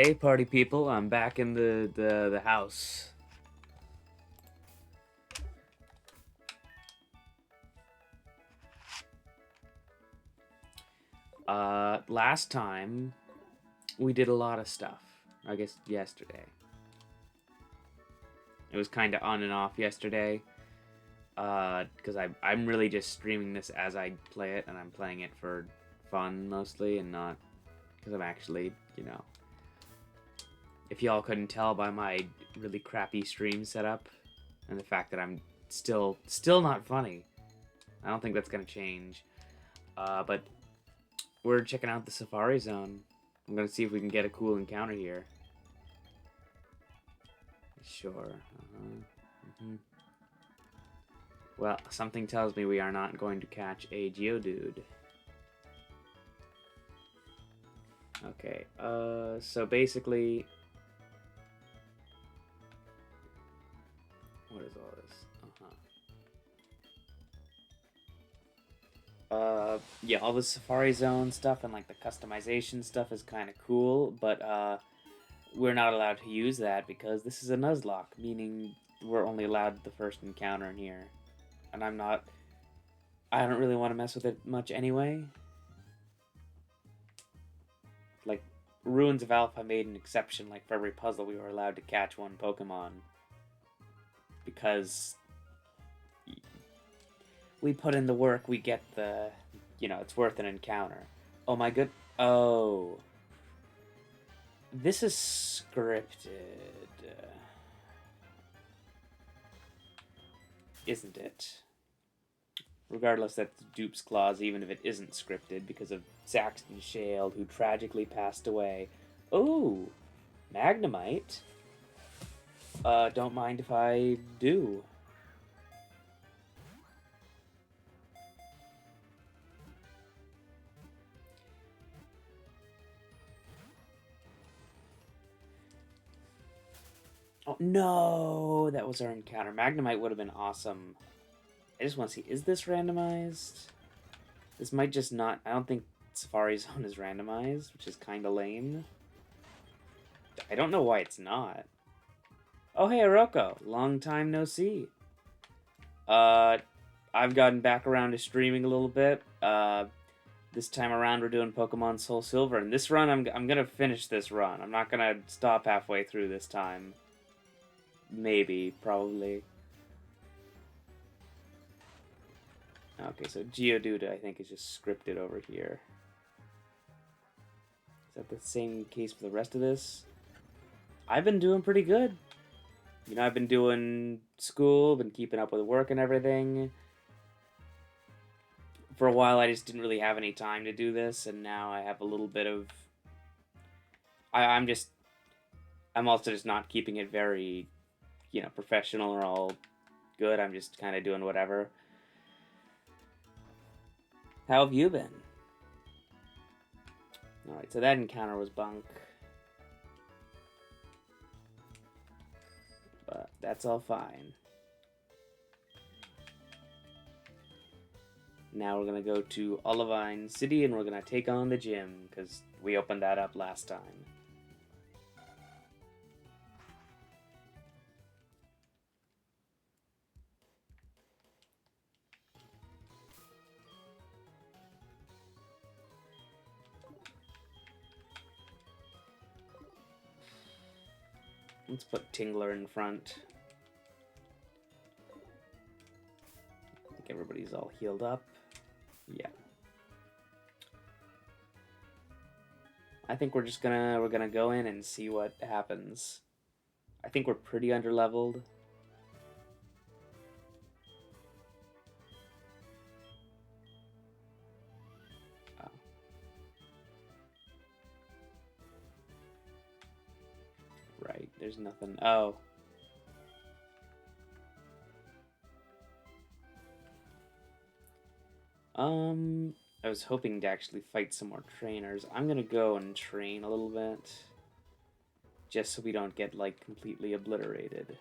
Hey, party people! I'm back in the house. Last time we did a lot of stuff. I guess yesterday. It was kind of on and off yesterday. Because I'm really just streaming this as I play it, and I'm playing it for fun mostly, and not because I'm actually, if y'all couldn't tell by my really crappy stream setup, and the fact that I'm still not funny. I don't think that's gonna change. But we're checking out the Safari Zone. I'm gonna see if we can get a cool encounter here. Sure. Well, something tells me we are not going to catch a Geodude. Okay, so basically... What is all this? Yeah, all the Safari Zone stuff and, like, the customization stuff is kind of cool, but, we're not allowed to use that because this is a Nuzlocke, meaning we're only allowed the first encounter in here. And I don't really want to mess with it much anyway. Like, Ruins of Alpha made an exception, like, for every puzzle we were allowed to catch one Pokemon. Because we put in the work, we get the, it's worth an encounter. Oh my good, oh. This is scripted. Isn't it? Regardless, that's Dupe's clause, even if it isn't scripted, because of Saxton Shale, who tragically passed away. Oh, Magnemite. Don't mind if I do. Oh, no! That was our encounter. Magnemite would have been awesome. I just want to see, is this randomized? This might just not... I don't think Safari Zone is randomized, which is kind of lame. I don't know why it's not. Oh, hey, Oroko. Long time no see. I've gotten back around to streaming a little bit. This time around, we're doing Pokemon Soul Silver. And this run, I'm gonna finish this run. I'm not gonna stop halfway through this time. Maybe, probably. Okay, so Geodude, I think, is just scripted over here. Is that the same case for the rest of this? I've been doing pretty good. I've been doing school, been keeping up with work and everything. For a while, I just didn't really have any time to do this, and now I have a little bit of... I'm also just not keeping it very, professional or all good. I'm just kind of doing whatever. How have you been? Alright, so that encounter was bunk. But that's all fine. Now we're going to go to Olivine City and we're going to take on the gym, because we opened that up last time. Let's put Tingler in front. I think everybody's all healed up. Yeah. I think we're gonna go in and see what happens. I think we're pretty underleveled. Oh. Right, there's nothing. Oh. I was hoping to actually fight some more trainers. I'm gonna go and train a little bit. Just so we don't get, like, completely obliterated.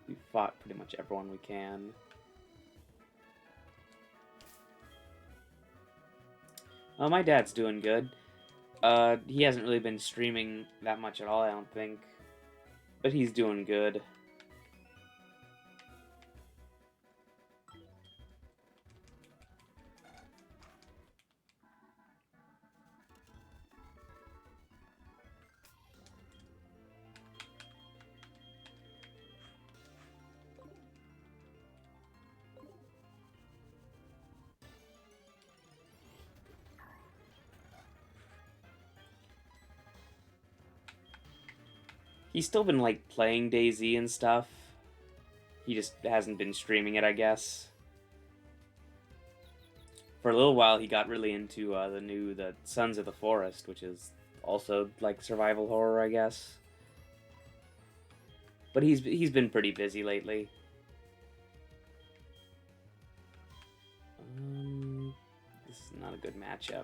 We fought pretty much everyone we can. Oh, my dad's doing good. He hasn't really been streaming that much at all, I don't think. But he's doing good. He's still been, like, playing DayZ and stuff. He just hasn't been streaming it, I guess. For a little while, he got really into the Sons of the Forest, which is also, like, survival horror, I guess. But he's been pretty busy lately. This is not a good matchup.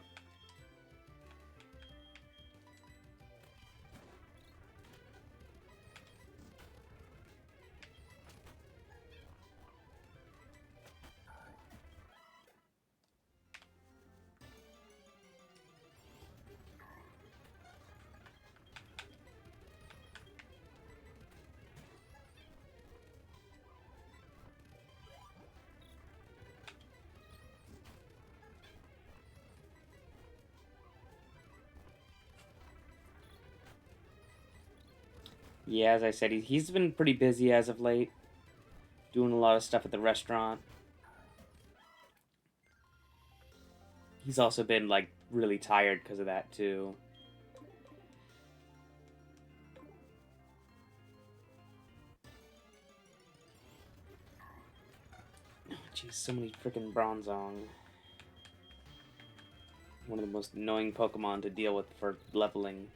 Yeah, as I said, he's been pretty busy as of late, doing a lot of stuff at the restaurant. He's also been, like, really tired because of that, too. Jeez, so many freaking Bronzong. One of the most annoying Pokemon to deal with for leveling.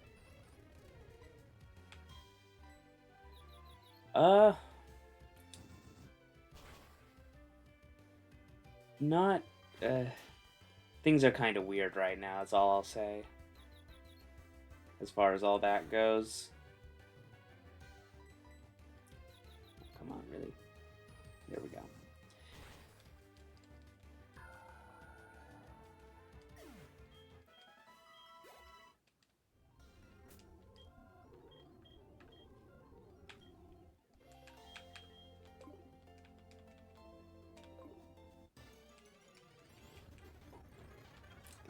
Not, things are kind of weird right now, that's all I'll say. As far as all that goes. Come on, really? There we go.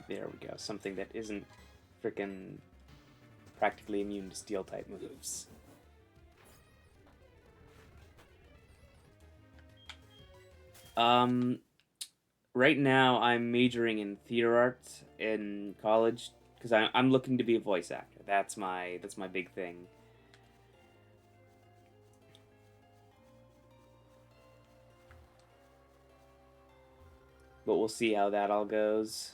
There we go. Something that isn't freaking practically immune to steel type moves. Right now I'm majoring in theater arts in college because I'm looking to be a voice actor. That's my big thing. But we'll see how that all goes.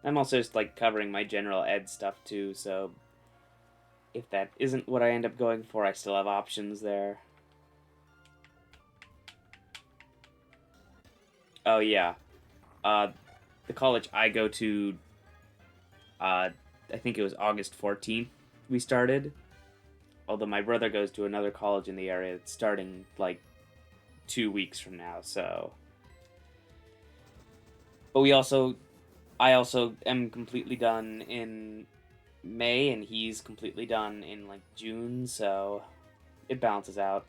I'm also just, like, covering my general ed stuff too, so if that isn't what I end up going for, I still have options there. Oh yeah, the college I go to, I think it was August 14th we started. Although my brother goes to another college in the area that's starting, like, 2 weeks from now, so. But I also am completely done in May, and he's completely done in, like, June, so it balances out.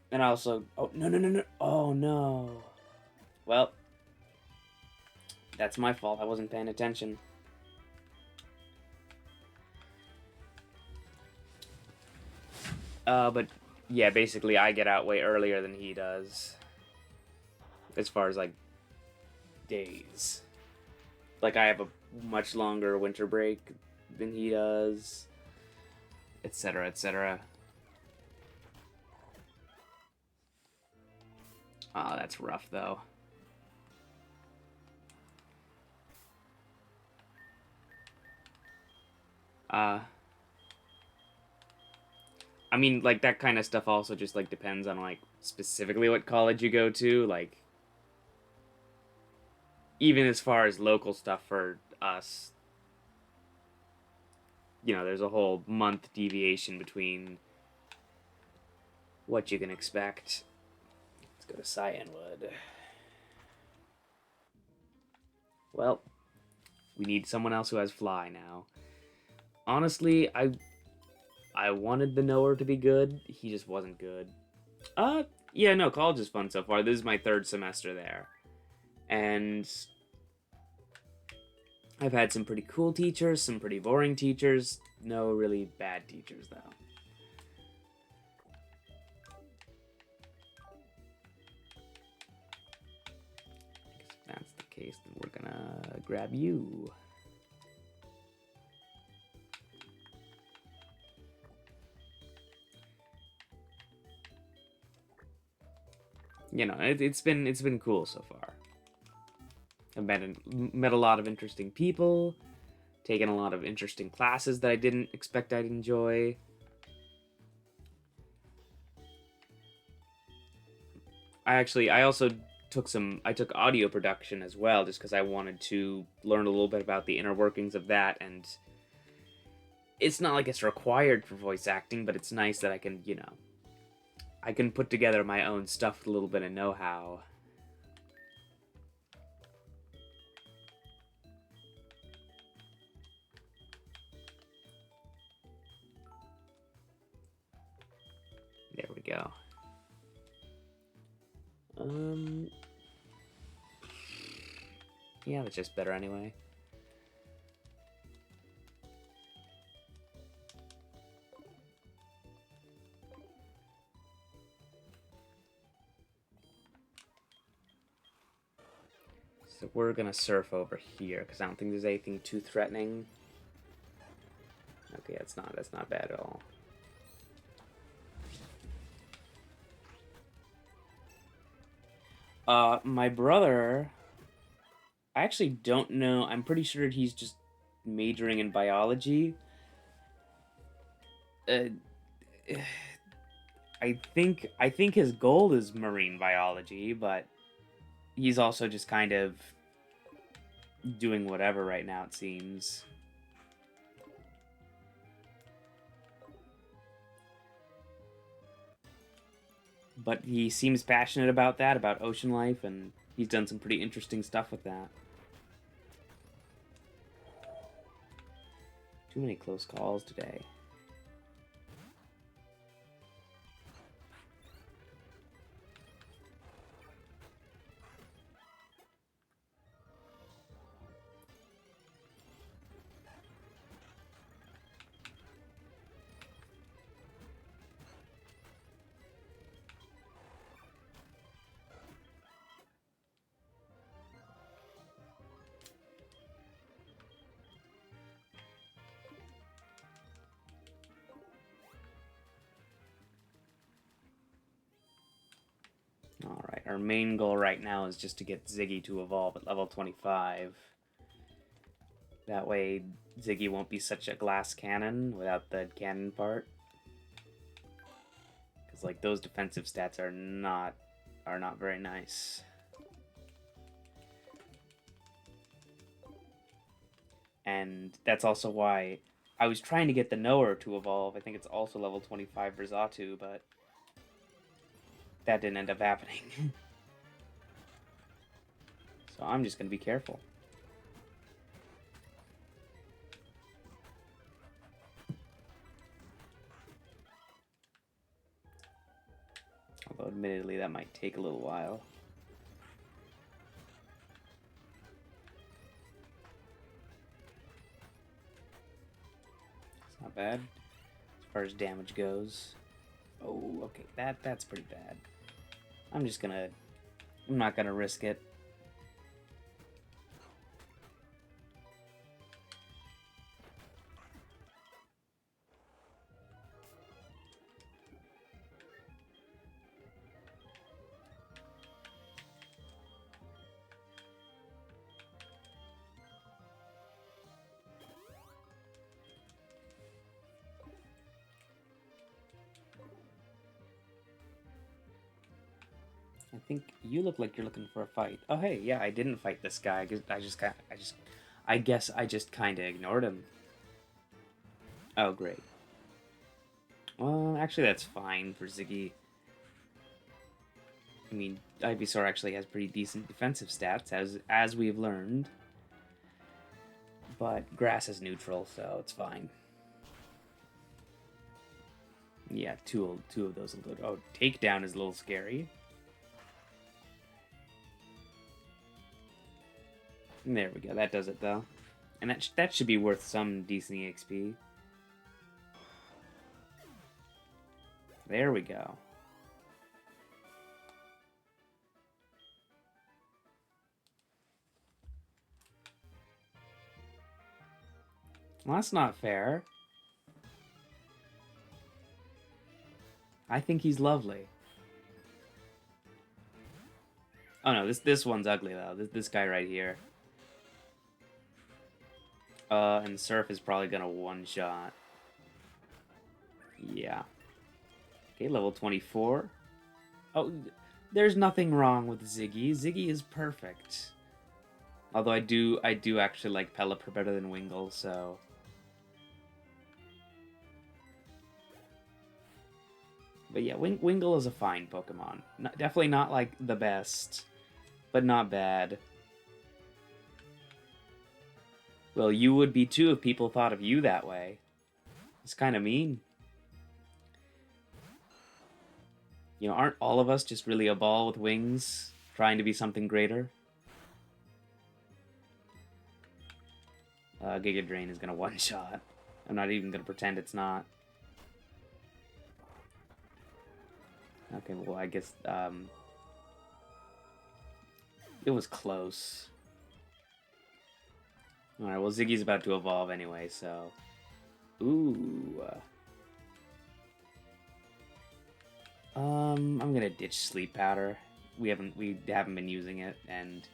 And I also, oh, no, oh, no. Well, that's my fault, I wasn't paying attention. But, yeah, basically I get out way earlier than he does. As far as, like, days. Like, I have a much longer winter break than he does, etc., etc. Oh, that's rough, though. I mean, like, that kind of stuff also just, like, depends on, like, specifically what college you go to. Like, even as far as local stuff for us, you know, there's a whole month deviation between what you can expect. Let's go to Cyanwood. Well, we need someone else who has fly now. Honestly, I wanted the knower to be good. He just wasn't good. Yeah, no, college is fun so far. This is my third semester there. And I've had some pretty cool teachers, some pretty boring teachers. No really bad teachers, though. If that's the case, then we're gonna grab you. You know, it's been cool so far. I've met a lot of interesting people, taken a lot of interesting classes that I didn't expect I'd enjoy. I also took audio production as well, just because I wanted to learn a little bit about the inner workings of that, and it's not like it's required for voice acting, but it's nice that I can, I can put together my own stuff with a little bit of know-how. There we go. Yeah, that's just better anyway. So we're gonna surf over here, because I don't think there's anything too threatening. Okay, that's not bad at all. My brother, I actually don't know. I'm pretty sure he's just majoring in biology. I think his goal is marine biology, but he's also just kind of doing whatever right now, it seems. But he seems passionate about that, about ocean life, and he's done some pretty interesting stuff with that. Too many close calls today. Alright, our main goal right now is just to get Ziggy to evolve at level 25. That way, Ziggy won't be such a glass cannon without the cannon part. Because, like, those defensive stats are not very nice. And that's also why I was trying to get the knower to evolve. I think it's also level 25 for Zatu, but that didn't end up happening. So I'm just going to be careful. Although admittedly that might take a little while. It's not bad as far as damage goes. Oh, okay, that's pretty bad. I'm not gonna risk it. I think you look like you're looking for a fight. Oh, hey, yeah, I didn't fight this guy. I guess I just kind of ignored him. Oh, great. Well, actually, that's fine for Ziggy. I mean, Ivysaur actually has pretty decent defensive stats, as we've learned. But grass is neutral, so it's fine. Yeah, two of those will do it. Oh, takedown is a little scary. And there we go. That does it, though. And that should be worth some decent EXP. There we go. Well, that's not fair. I think he's lovely. Oh no, this one's ugly though. This guy right here. And Surf is probably gonna one-shot. Yeah. Okay, level 24. Oh, there's nothing wrong with Ziggy. Ziggy is perfect. Although I do actually like Pelipper better than Wingull, so... But yeah, Wingull is a fine Pokemon. Definitely not, like, the best, but not bad. Well, you would be too if people thought of you that way. It's kind of mean. You know, aren't all of us just really a ball with wings, trying to be something greater? Giga Drain is gonna one-shot. I'm not even gonna pretend it's not. Okay, well, I guess, it was close. Alright, well, Ziggy's about to evolve anyway, so... Ooh. I'm gonna ditch Sleep Powder. We haven't been using it, and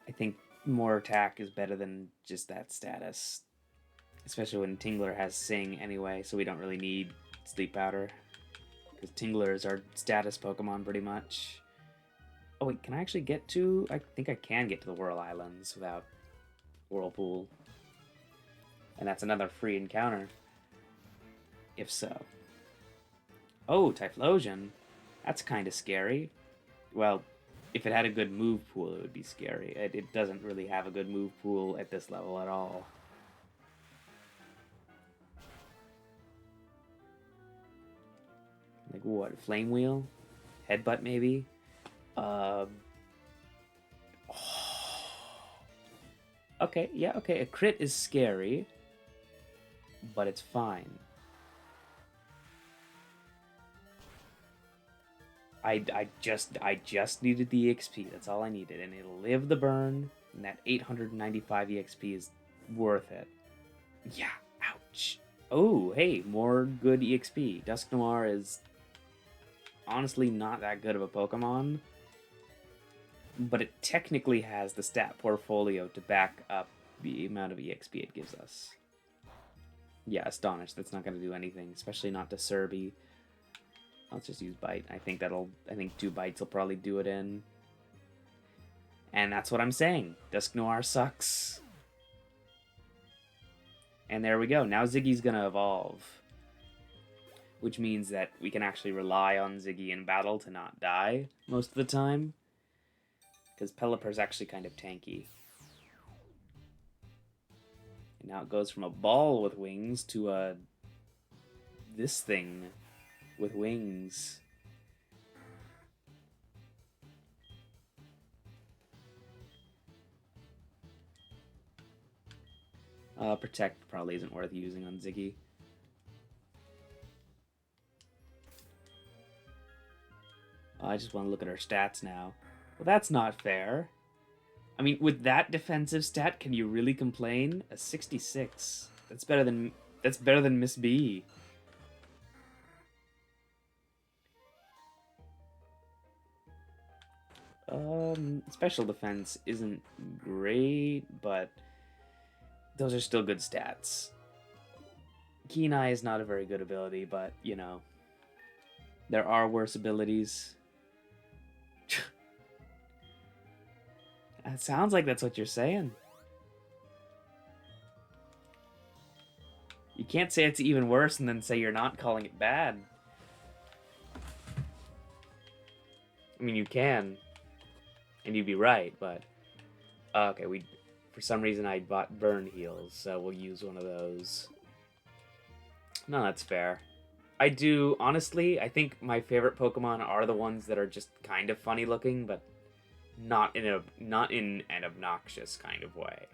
I think more attack is better than just that status. Especially when Tingler has Sing anyway, so we don't really need Sleep Powder. Because Tingler is our status Pokemon, pretty much. Oh wait, can I actually get to... I think I can get to the Whirl Islands without Whirlpool. And that's another free encounter. If so. Oh, Typhlosion. That's kind of scary. Well, if it had a good move pool, it would be scary. It doesn't really have a good move pool at this level at all. Like what? Flame Wheel? Headbutt maybe? Okay, yeah, okay. A crit is scary, but it's fine. I just needed the EXP. That's all I needed, and it'll live the burn. And that 895 EXP is worth it. Yeah. Ouch. Oh, hey, more good EXP. Dusknoir is honestly not that good of a Pokemon, but it technically has the stat portfolio to back up the amount of EXP it gives us. Yeah, Astonish. That's not going to do anything, especially not to Serby. Let's just use Bite. I think 2 bites will probably do it in. And that's what I'm saying. Dusknoir sucks. And there we go. Now Ziggy's gonna evolve. Which means that we can actually rely on Ziggy in battle to not die most of the time. Because Pelipper's actually kind of tanky. And now it goes from a ball with wings to this thing with wings. Protect probably isn't worth using on Ziggy. I just want to look at her stats now. Well, that's not fair. I mean, with that defensive stat, can you really complain? A 66. That's better than Miss B. Special defense isn't great, but those are still good stats. Keen Eye is not a very good ability, but, you know, there are worse abilities. It sounds like that's what you're saying. You can't say it's even worse and then say you're not calling it bad. I mean, you can. And you'd be right, but... okay, for some reason I bought burn heals, so we'll use one of those. No, that's fair. I do, honestly, I think my favorite Pokemon are the ones that are just kind of funny looking, but not in an obnoxious kind of way.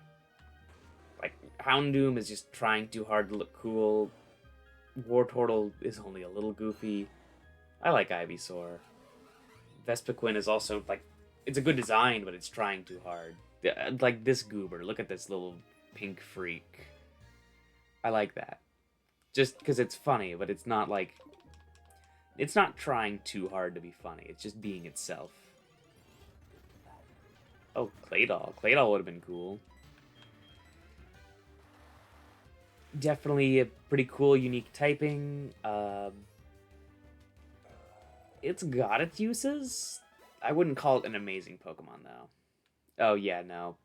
Like, Houndoom is just trying too hard to look cool. Wartortle is only a little goofy. I like Ivysaur. Vespiquen is also, like, it's a good design, but it's trying too hard. Like this goober. Look at this little pink freak. I like that. Just because it's funny, but it's not, like... It's not trying too hard to be funny. It's just being itself. Oh, Claydol. Claydol would have been cool. Definitely a pretty cool, unique typing. It's got its uses. I wouldn't call it an amazing Pokemon, though. Oh, yeah, no.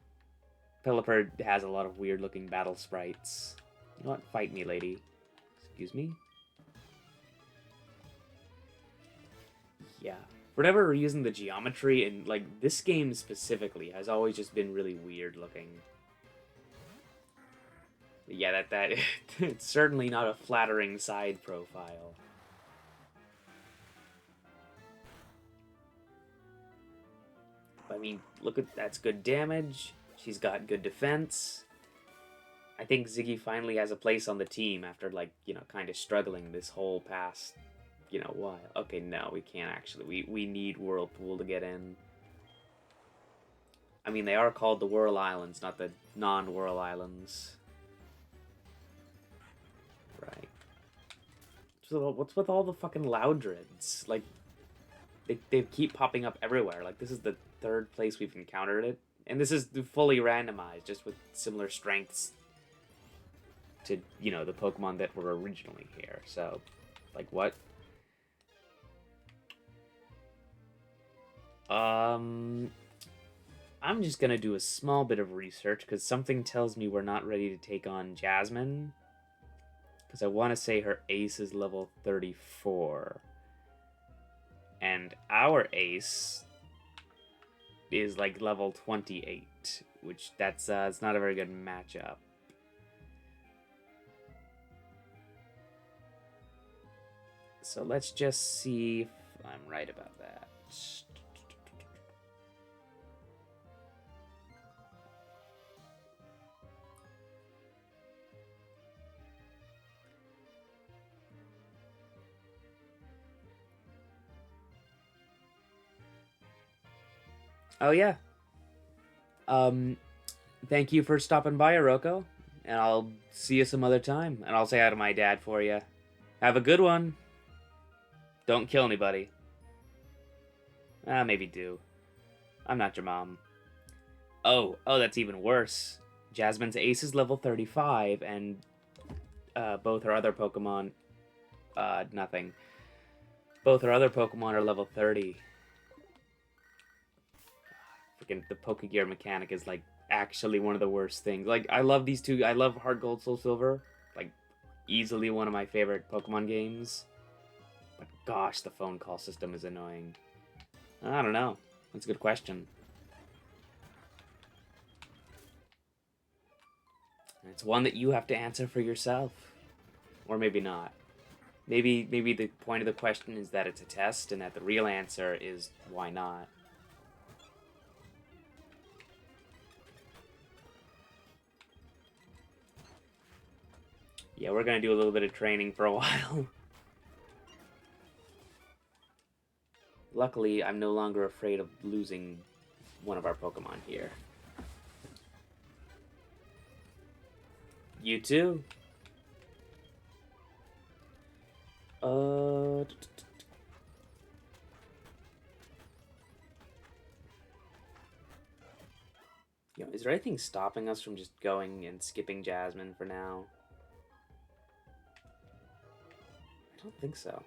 Pelipper has a lot of weird-looking battle sprites. You know what? Fight me, lady. Excuse me? Yeah. For whatever reason, the geometry in, like, this game specifically has always just been really weird-looking. Yeah, that it's certainly not a flattering side profile. I mean, look at that's good damage. She's got good defense. I think Ziggy finally has a place on the team after, like, you know, kind of struggling this whole past, you know, while. Okay, no, we can't actually. We need Whirlpool to get in. I mean, they are called the Whirl Islands, not the non-Whirl Islands. Right. So what's with all the fucking Loudreds? Like, they keep popping up everywhere. Like, this is the third place we've encountered it. And this is fully randomized, just with similar strengths to, you know, the Pokemon that were originally here. So, like, what? I'm just gonna do a small bit of research, because something tells me we're not ready to take on Jasmine. Because I want to say her ace is level 34. And our ace is like level 28, which that's it's not a very good matchup. So let's just see if I'm right about that. Oh yeah. Thank you for stopping by, Oroko. And I'll see you some other time. And I'll say hi to my dad for you. Have a good one. Don't kill anybody. Maybe do. I'm not your mom. Oh, that's even worse. Jasmine's ace is level 35, and both her other Pokemon... nothing. Both her other Pokemon are level 30. Freaking the Pokegear mechanic is, like, actually one of the worst things. Like, I love these two. I love Heart Gold, Soul Silver. Like, easily one of my favorite Pokemon games. But gosh, the phone call system is annoying. I don't know. That's a good question. It's one that you have to answer for yourself. Or maybe not. Maybe the point of the question is that it's a test, and that the real answer is why not. Yeah, we're gonna do a little bit of training for a while. Luckily, I'm no longer afraid of losing one of our Pokemon here. You too. You know, is there anything stopping us from just going and skipping Jasmine for now? I don't think so.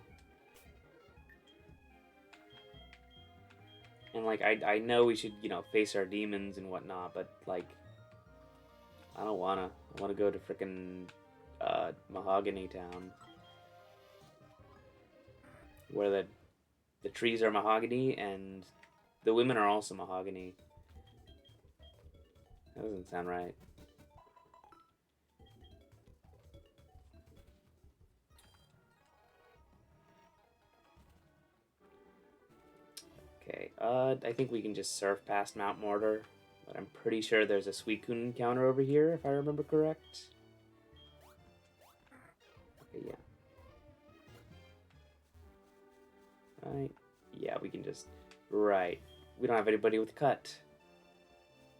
And, like, I know we should, you know, face our demons and whatnot, but, like, I don't wanna. I wanna go to frickin' Mahogany Town. Where the trees are mahogany and the women are also mahogany. That doesn't sound right. Okay, I think we can just surf past Mount Mortar, but I'm pretty sure there's a Suicune encounter over here, if I remember correct. Okay, yeah. Right. Yeah, we can just... Right. We don't have anybody with cut.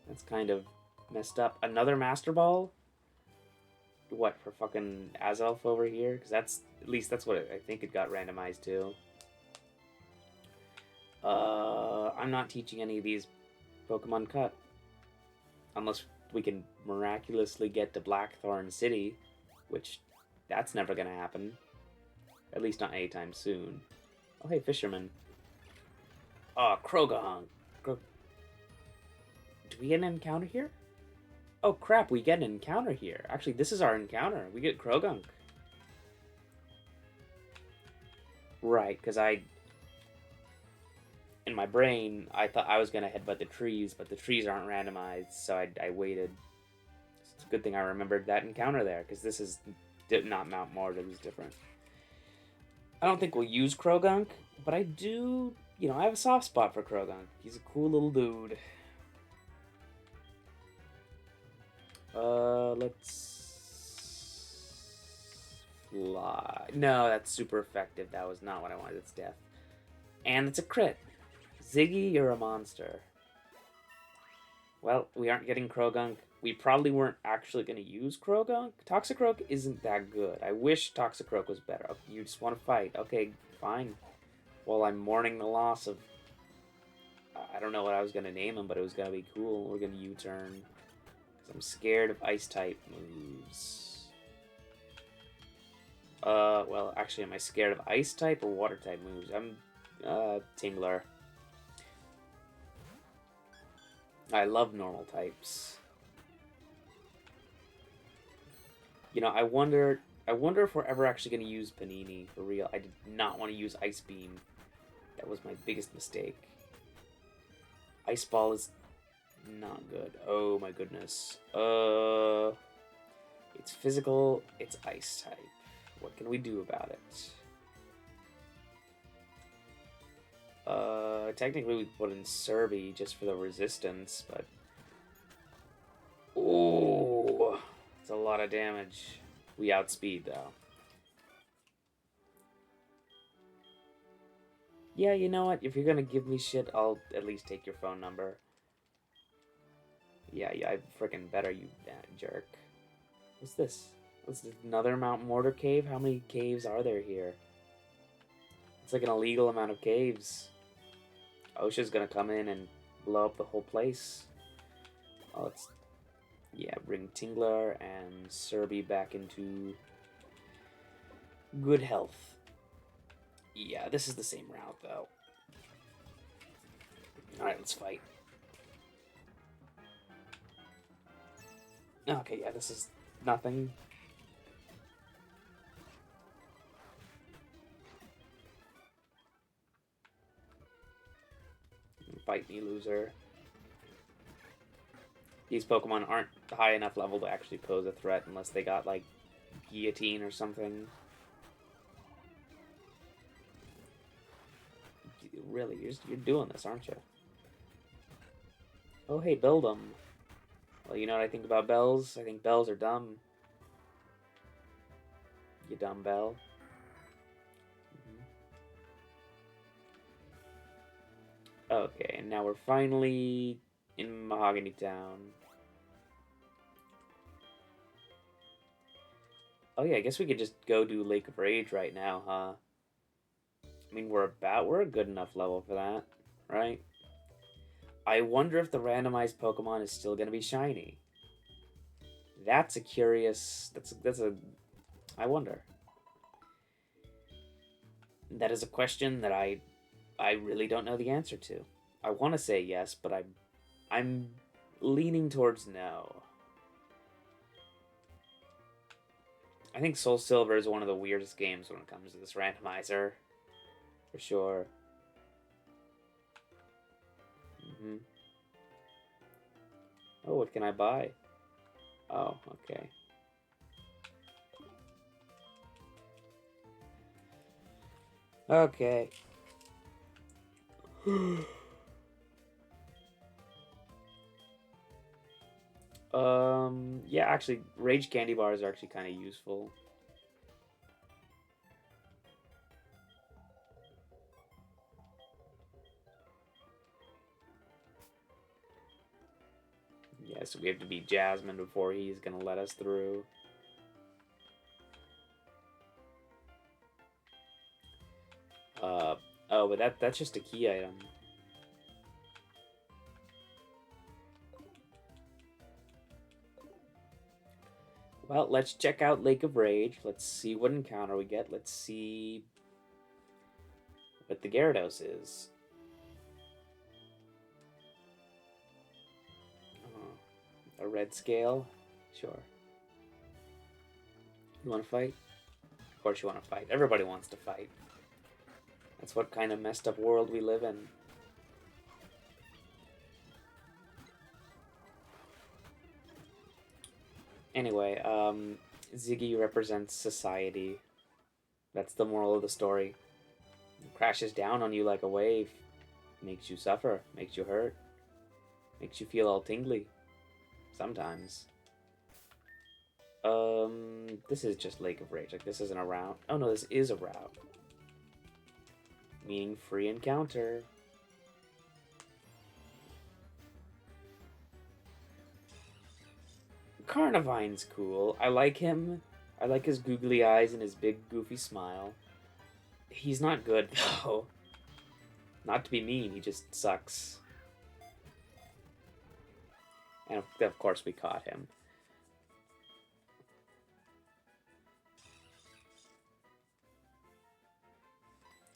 That's kind of messed up. Another Master Ball? What, for fucking Azelf over here? Because that's... At least that's what I think it got randomized to. I'm not teaching any of these Pokemon cut. Unless we can miraculously get to Blackthorn City. Which, that's never gonna happen. At least not anytime soon. Oh, hey, Fisherman. Oh, Krogahunk. Do we get an encounter here? Oh, crap, we get an encounter here. Actually, this is our encounter. We get Krogunk. Right, because in my brain, I thought I was going to headbutt the trees, but the trees aren't randomized, so I waited. It's a good thing I remembered that encounter there, because this is not Mount Mortar, it was different. I don't think we'll use Krogunk, but I do, you know, I have a soft spot for Krogunk. He's a cool little dude. Let's fly. No, that's super effective. That was not what I wanted. It's death. And it's a crit. Ziggy, you're a monster. Well, we aren't getting Krogunk. We probably weren't actually going to use Krogunk. Toxicroak isn't that good. I wish Toxicroak was better. You just want to fight. Okay, fine. Well, I'm mourning the loss of... I don't know what I was going to name him, but it was going to be cool. We're going to U-turn. Because I'm scared of Ice-type moves. Well, actually, am I scared of Ice-type or Water-type moves? I'm, Tingler. I love normal types. You know, I wonder if we're ever actually going to use Panini for real. I did not want to use Ice Beam. That was my biggest mistake. Ice Ball is not good. Oh my goodness. It's physical. It's Ice type. What can we do about it? Technically we put in Serby just for the resistance, but... Ooh, it's a lot of damage. We outspeed, though. Yeah, you know what? If you're gonna give me shit, I'll at least take your phone number. Yeah, I freaking better, you jerk. What's this? What's this? Another Mount Mortar cave? How many caves are there here? It's like an illegal amount of caves. OSHA's gonna come in and blow up the whole place. Oh, let's... Yeah, bring Tingler and Serby back into good health. Yeah, this is the same route, though. Alright, let's fight. Okay, yeah, this is nothing. Fight me, loser. These Pokemon aren't high enough level to actually pose a threat unless they got, like, Guillotine or something. Really, you're doing this, aren't you? Oh, hey, build them. Well, you know what I think about bells? I think bells are dumb. You dumb bell. Okay, and now we're finally in Mahogany Town. Oh yeah, I guess we could just go do Lake of Rage right now, huh? I mean, we're a good enough level for that, right? I wonder if the randomized Pokemon is still gonna be shiny. That's a curious... I wonder. That is a question that I really don't know the answer to. I want to say yes, but I'm leaning towards no. I think Soul Silver is one of the weirdest games when it comes to this randomizer. For sure. Oh, what can I buy? Oh, okay. Okay. Yeah, actually, Rage Candy Bars are actually kind of useful. Yeah, so we have to beat Jasmine before he's gonna let us through. Oh, but that's just a key item. Well, let's check out Lake of Rage. Let's see what encounter we get. Let's see what the Gyarados is. A red scale? Sure. You want to fight? Of course you want to fight. Everybody wants to fight. That's what kind of messed up world we live in. Anyway, Ziggy represents society. That's the moral of the story. It crashes down on you like a wave. Makes you suffer. Makes you hurt. Makes you feel all tingly. Sometimes. This is just Lake of Rage. Like, this isn't a route. Oh no, this is a route. Meaning free encounter. Carnivine's cool. I like him. I like his googly eyes and his big goofy smile. He's not good, though. Not to be mean, he just sucks. And of course we caught him.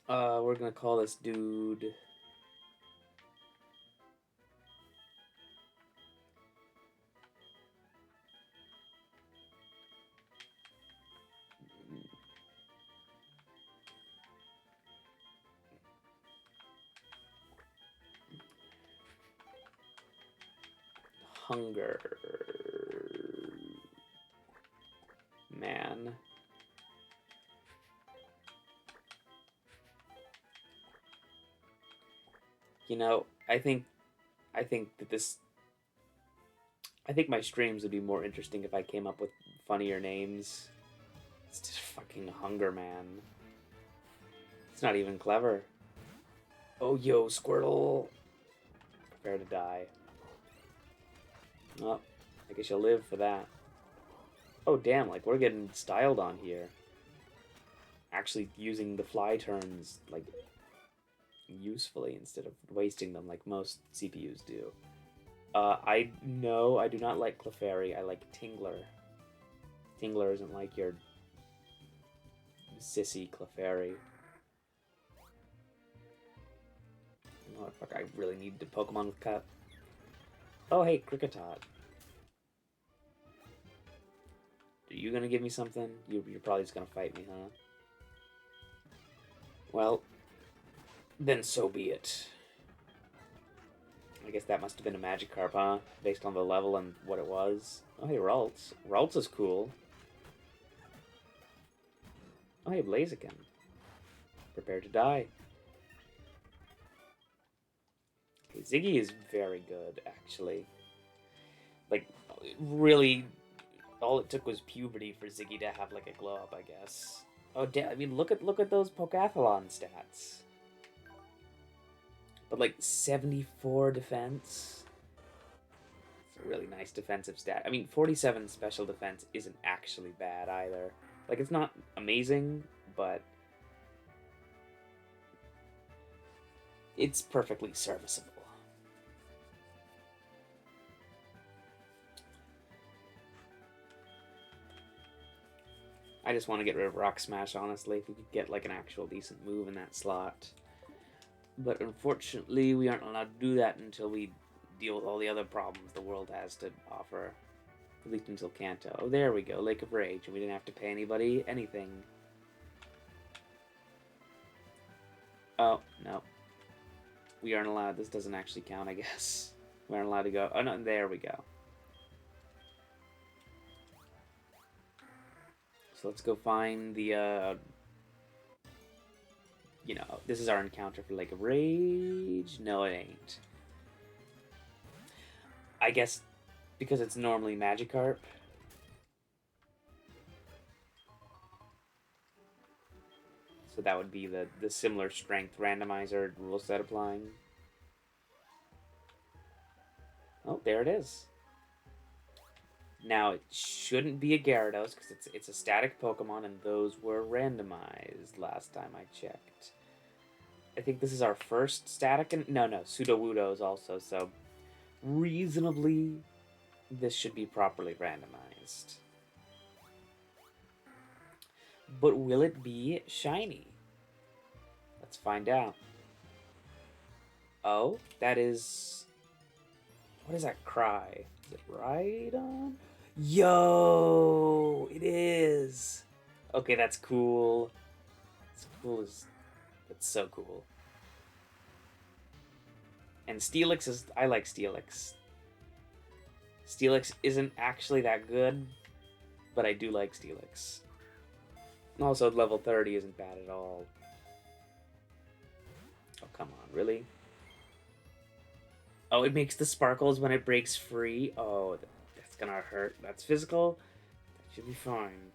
We're gonna call this dude... Hunger... Man. You know, I think that this... I think my streams would be more interesting if I came up with funnier names. It's just fucking Hunger Man. It's not even clever. Oh, yo, Squirtle. Prepare to die. Well, I guess you'll live for that. Oh, damn, like, we're getting styled on here. Actually using the fly turns, like, usefully instead of wasting them like most CPUs do. I do not like Clefairy. I like Tingler. Tingler isn't like your sissy Clefairy. Oh, fuck, I really need to Pokemon with Cut. Oh, hey, Kricketot. Are you gonna give me something? You're probably just gonna fight me, huh? Well, then so be it. I guess that must have been a Magikarp, huh? Based on the level and what it was. Oh, hey, Ralts. Ralts is cool. Oh, hey, Blaziken. Prepare to die. Okay, Ziggy is very good, actually. Like, really, all it took was puberty for Ziggy to have, like, a glow-up, I guess. Oh, damn, I mean, look at those Pokathlon stats. But, like, 74 defense? It's a really nice defensive stat. I mean, 47 special defense isn't actually bad, either. Like, it's not amazing, but... it's perfectly serviceable. I just want to get rid of Rock Smash, honestly, if we could get, like, an actual decent move in that slot. But unfortunately, we aren't allowed to do that until we deal with all the other problems the world has to offer. At least until Kanto. Oh, there we go, Lake of Rage, and we didn't have to pay anybody anything. Oh, no. We aren't allowed. This doesn't actually count, I guess. We aren't allowed to go. Oh, no, there we go. So let's go find the, you know, this is our encounter for Lake of Rage. No, it ain't. I guess because it's normally Magikarp. So that would be the similar strength randomizer rule set applying. Oh, there it is. Now, it shouldn't be a Gyarados, because it's a static Pokemon, and those were randomized last time I checked. I think this is our first static, and no, Sudowoodo is also, so reasonably, this should be properly randomized. But will it be shiny? Let's find out. Oh, that is... What is that cry? Is it right on? Yo, it is. Okay, that's cool. It's cool as... That's so cool. And Steelix is... I like Steelix. Steelix isn't actually that good, but I do like Steelix. Also, level 30 isn't bad at all. Oh, come on, really? Oh, it makes the sparkles when it breaks free. Oh, that's gonna hurt. That's physical. That should be fine.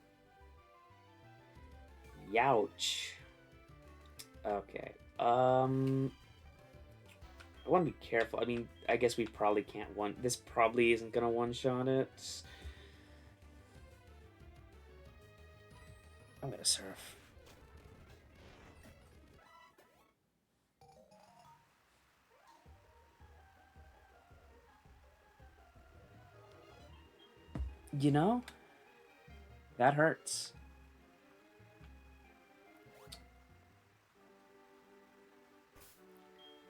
Youch. Okay. I want to be careful. I mean, I guess we probably can't one... This probably isn't gonna one-shot it. I'm gonna surf. You know? That hurts.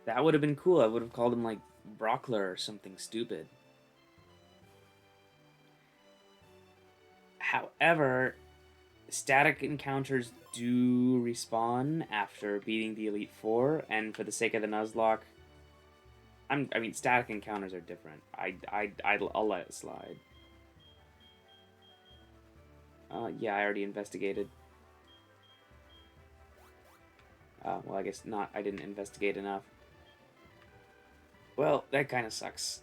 That would have been cool. I would have called him, like, Brockler or something stupid. However, static encounters do respawn after beating the Elite Four, and for the sake of the Nuzlocke, I mean, static encounters are different. I'll let it slide. Yeah, I already investigated. Well, I guess not. I didn't investigate enough. Well, that kind of sucks.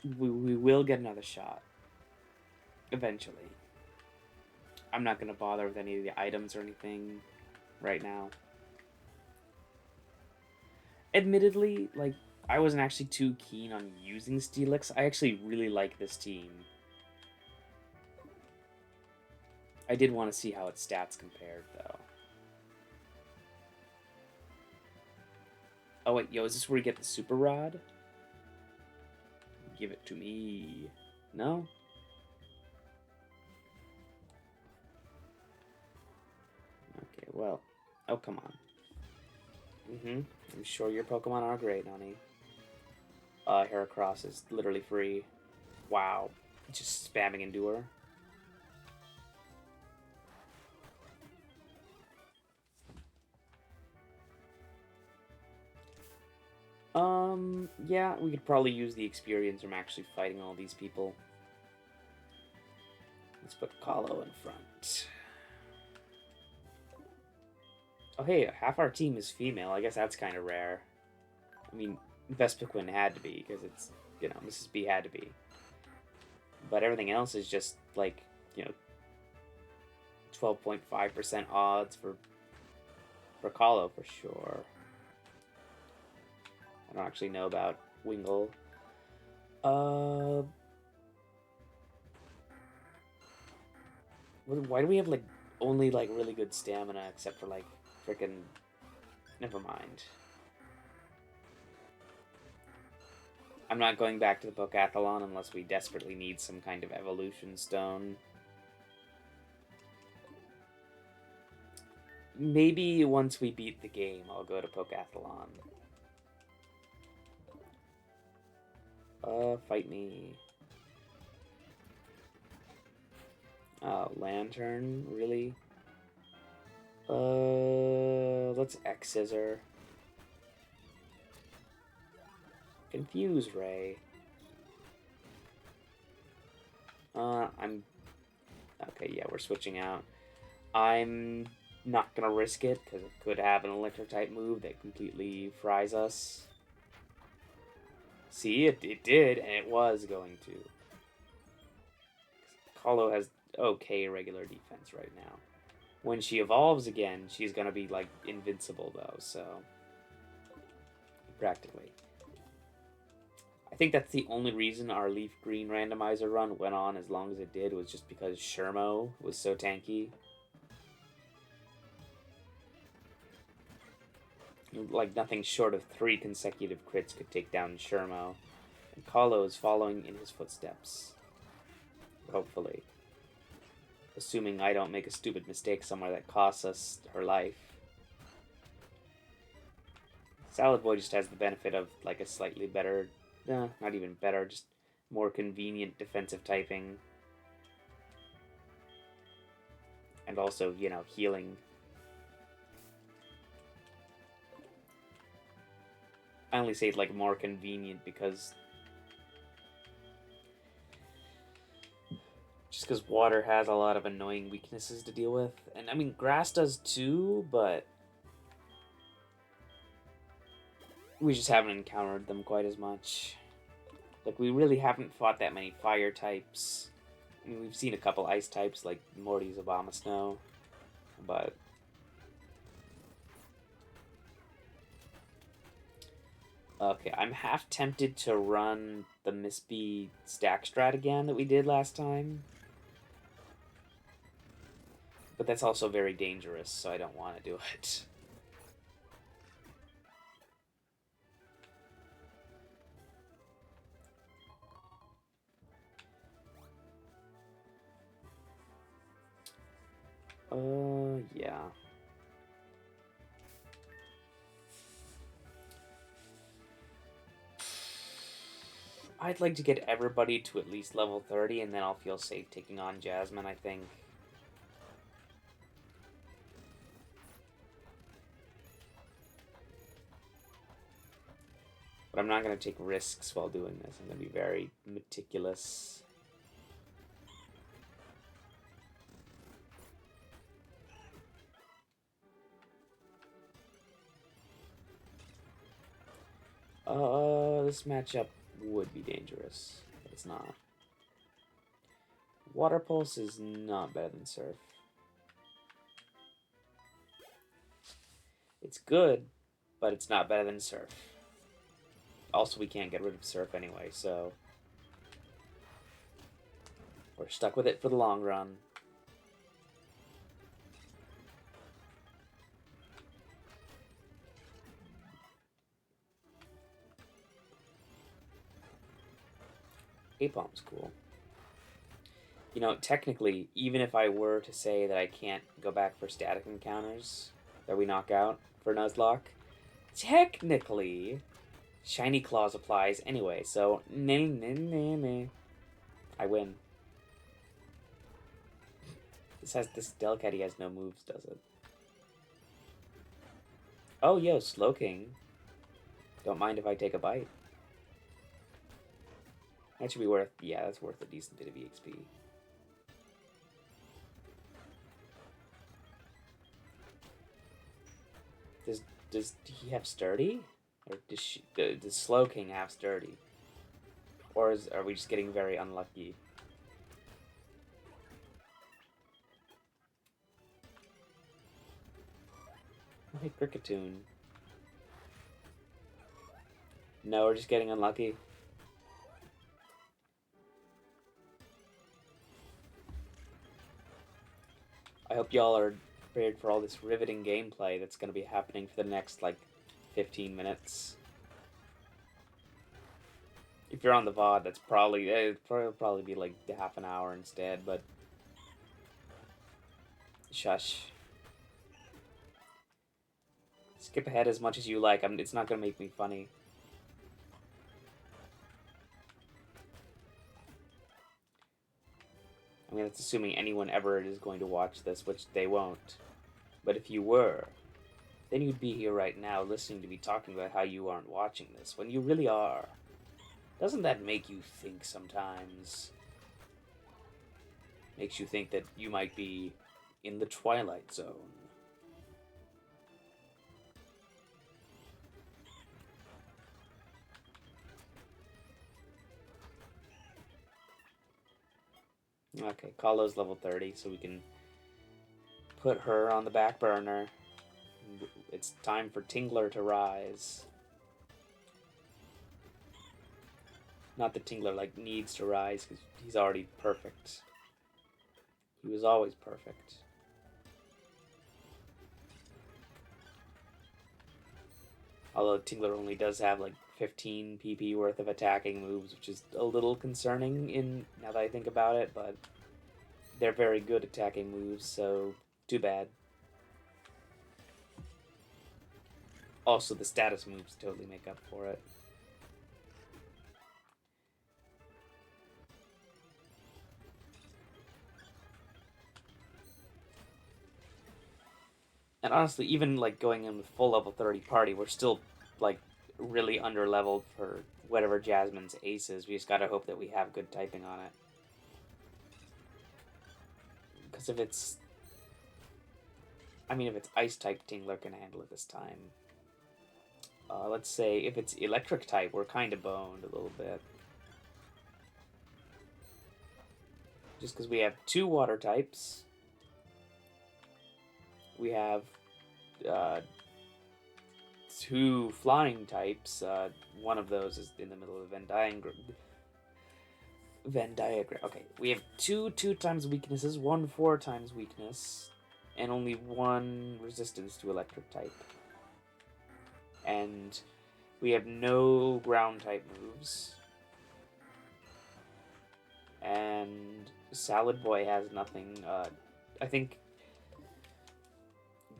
We will get another shot. Eventually. I'm not going to bother with any of the items or anything right now. Admittedly, like, I wasn't actually too keen on using Steelix. I actually really like this team. I did want to see how its stats compared, though. Oh, wait, yo, is this where you get the Super Rod? Give it to me. No? Okay, well. Oh, come on. I'm sure your Pokemon are great, Nani. Heracross is literally free. Wow. Just spamming Endure. Yeah, we could probably use the experience from actually fighting all these people. Let's put Kahlo in front. Oh, hey, half our team is female. I guess that's kind of rare. I mean, Vespiquen had to be, because it's, you know, Mrs. B had to be. But everything else is just, like, you know, 12.5% odds for Kahlo, for sure. I don't actually know about Wingull. Why do we have, like, only, like, really good stamina, except for, like, frickin'... Never mind. I'm not going back to the Pokathlon unless we desperately need some kind of evolution stone. Maybe once we beat the game, I'll go to Pokathlon. Fight me. Oh, Lantern? Really? Let's X-Scissor. Confuse Ray. I'm Okay, yeah, we're switching out. I'm not gonna risk it, because it could have an electric-type move that completely fries us. See, it did, and it was going to. Kahlo has okay regular defense right now. When she evolves again, she's gonna be, like, invincible, though, so... Practically. I think that's the only reason our Leaf Green Randomizer run went on as long as it did, was just because Shermo was so tanky. Like, nothing short of 3 consecutive crits could take down Shermo. And Kahlo is following in his footsteps. Hopefully. Assuming I don't make a stupid mistake somewhere that costs us her life. Salad Boy just has the benefit of, like, a slightly better... not even better, just more convenient defensive typing. And also, you know, healing. I only say, like, more convenient because... Just because water has a lot of annoying weaknesses to deal with. And, I mean, grass does too, but... We just haven't encountered them quite as much. Like, we really haven't fought that many fire types. I mean, we've seen a couple ice types, like Morty's Obama Snow, but... Okay, I'm half tempted to run the Mispy stack strat again that we did last time. But that's also very dangerous, so I don't want to do it. Yeah. I'd like to get everybody to at least level 30, and then I'll feel safe taking on Jasmine, I think. But I'm not going to take risks while doing this. I'm going to be very meticulous. This matchup would be dangerous, but it's not. Water Pulse is not better than Surf. It's good, but it's not better than Surf. Also, we can't get rid of Surf anyway, so... We're stuck with it for the long run. A-Bomb's cool. You know, technically, even if I were to say that I can't go back for static encounters that we knock out for Nuzlocke, technically, Shiny Claws applies anyway, so I win. This Delcatty has no moves, does it? Oh, yo, Slowking. Don't mind if I take a bite. That should be worth... Yeah, that's worth a decent bit of EXP. Does he have Sturdy? Or does Slowking have Sturdy? Or are we just getting very unlucky? Oh, hey, Cricketoon. No, we're just getting unlucky. I hope y'all are prepared for all this riveting gameplay that's going to be happening for the next, like, 15 minutes. If you're on the VOD, that's probably... It'll probably be, like, half an hour instead, but... Shush. Skip ahead as much as you like. It's not going to make me funny. I mean, that's assuming anyone ever is going to watch this, which they won't. But if you were, then you'd be here right now listening to me talking about how you aren't watching this, when you really are. Doesn't that make you think sometimes? Makes you think that you might be in the Twilight Zone. Okay, Kalo's level 30, so we can put her on the back burner. It's time for Tingler to rise. Not that Tingler, like, needs to rise, because he's already perfect. He was always perfect. Although Tingler only does have, like, 15 PP worth of attacking moves, which is a little concerning now that I think about it, but they're very good attacking moves, so too bad. Also, the status moves totally make up for it. And honestly, even like going in with full level 30 party, we're still like really under leveled for whatever Jasmine's ace is. We just gotta hope that we have good typing on it. Because if it's ice type, Tingler can handle it this time. Let's say if it's electric type, we're kind of boned a little bit. Just because we have 2 water types. We have 2 flying types. One of those is in the middle of the Venn diagram. Okay, we have 2 times weaknesses, 1 4 times weakness, and only 1 resistance to electric type. And we have no ground type moves. And Salad Boy has nothing. I think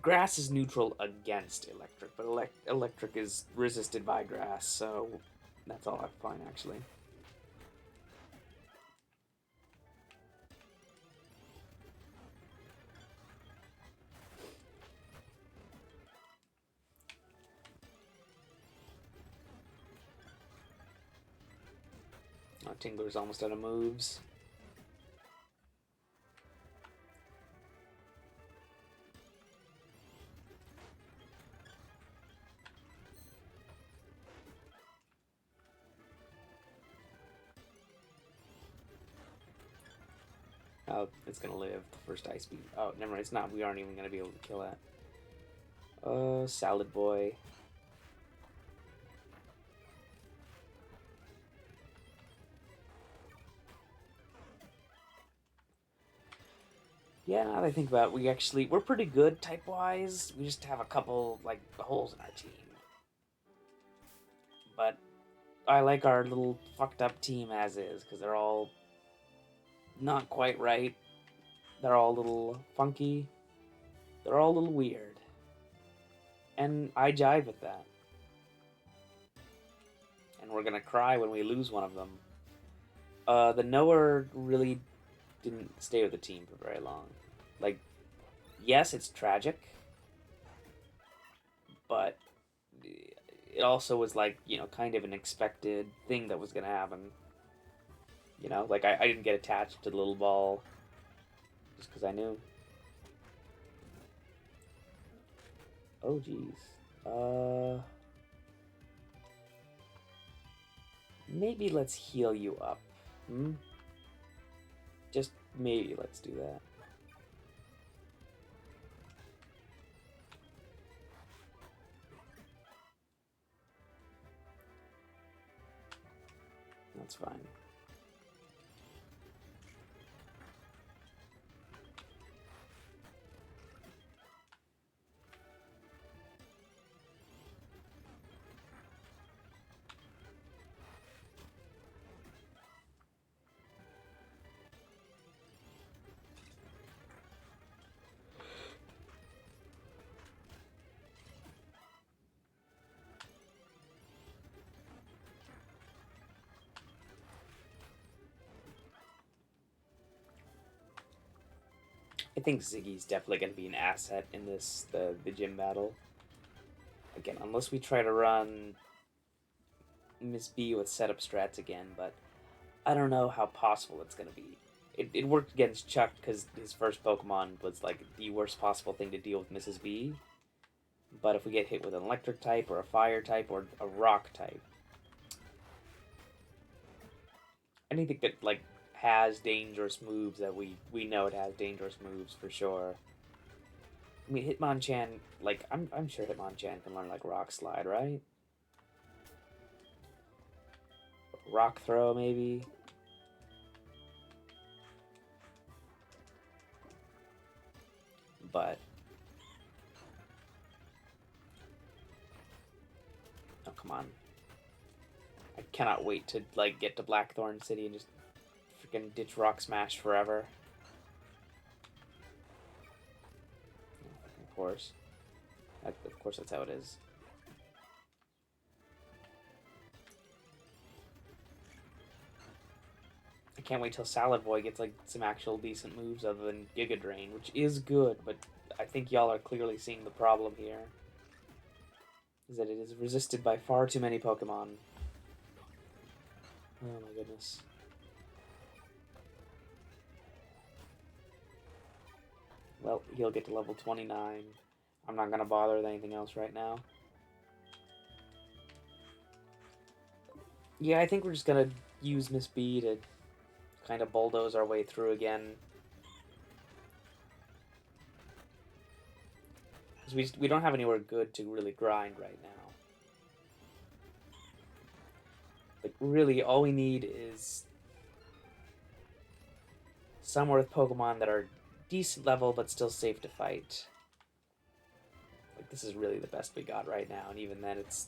grass is neutral against electric, but electric is resisted by grass, so that's all I'm fine, actually. Oh, Tingler's almost out of moves. Oh, it's gonna live the first ice beam. Oh, never mind, it's not. We aren't even gonna be able to kill it. Salad Boy. Yeah, now that I think about it, we're pretty good type-wise. We just have a couple, like, holes in our team. But I like our little fucked up team as is, because they're all not quite right. They're all a little funky. They're all a little weird. And I jive with that. And we're gonna cry when we lose one of them. The knower really didn't stay with the team for very long. Like, yes, it's tragic, but it also was like, kind of an expected thing that was gonna happen. Like I didn't get attached to the little ball just because I knew. Oh, jeez. Maybe let's heal you up. Just maybe let's do that. That's fine. I think Ziggy's definitely going to be an asset in the gym battle. Again, unless we try to run Miss B with setup strats again, but I don't know how possible it's going to be. It worked against Chuck because his first Pokemon was like the worst possible thing to deal with Mrs. B. But if we get hit with an electric type or a fire type or a rock type, anything that like has dangerous moves that we know it has dangerous moves for sure. I mean, Hitmonchan, like I'm sure Hitmonchan can learn like Rock Slide, right? Rock Throw maybe. But oh come on, I cannot wait to like get to Blackthorn City and just freaking ditch Rock Smash forever. Of course, of course that's how it is. I can't wait till Salad Boy gets like some actual decent moves other than Giga Drain, which is good, but I think y'all are clearly seeing the problem here. Is that it is resisted by far too many Pokemon. Oh my goodness. Well, he'll get to level 29. I'm not going to bother with anything else right now. Yeah, I think we're just going to use Miss B to kind of bulldoze our way through again. Because we don't have anywhere good to really grind right now. Like, really, all we need is somewhere with Pokemon that are decent level but still safe to fight. Like, this is really the best we got right now, and even then it's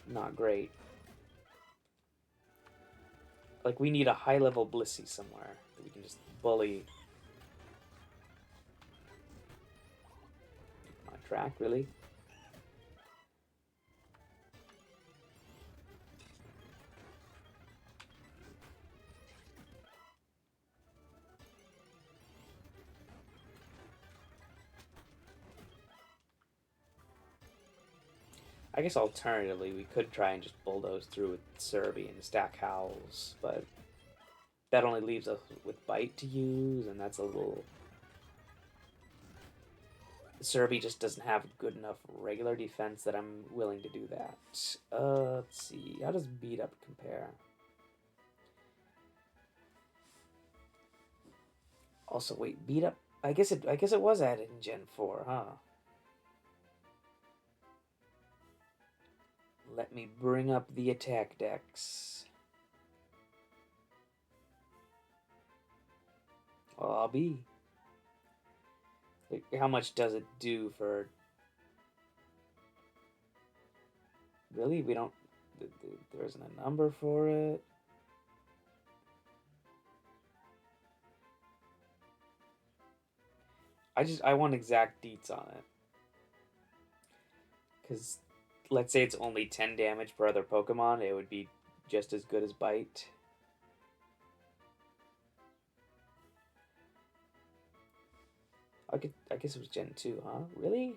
not great. Like, we need a high-level Blissey somewhere that we can just bully. On track, really? I guess alternatively, we could try and just bulldoze through with Survey and stack Howls, but that only leaves us with Bite to use, and that's a little... Survey just doesn't have good enough regular defense that I'm willing to do that. Let's see. How does Beat Up compare? Also, wait, Beat Up... I guess it was added in Gen 4, huh? Let me bring up the attack decks. Well, I'll be. Like, how much does it do for... Really? We don't... There isn't a number for it? I want exact deets on it. Because, let's say it's only 10 damage per other Pokemon, it would be just as good as Bite. I guess it was Gen 2, huh? Really?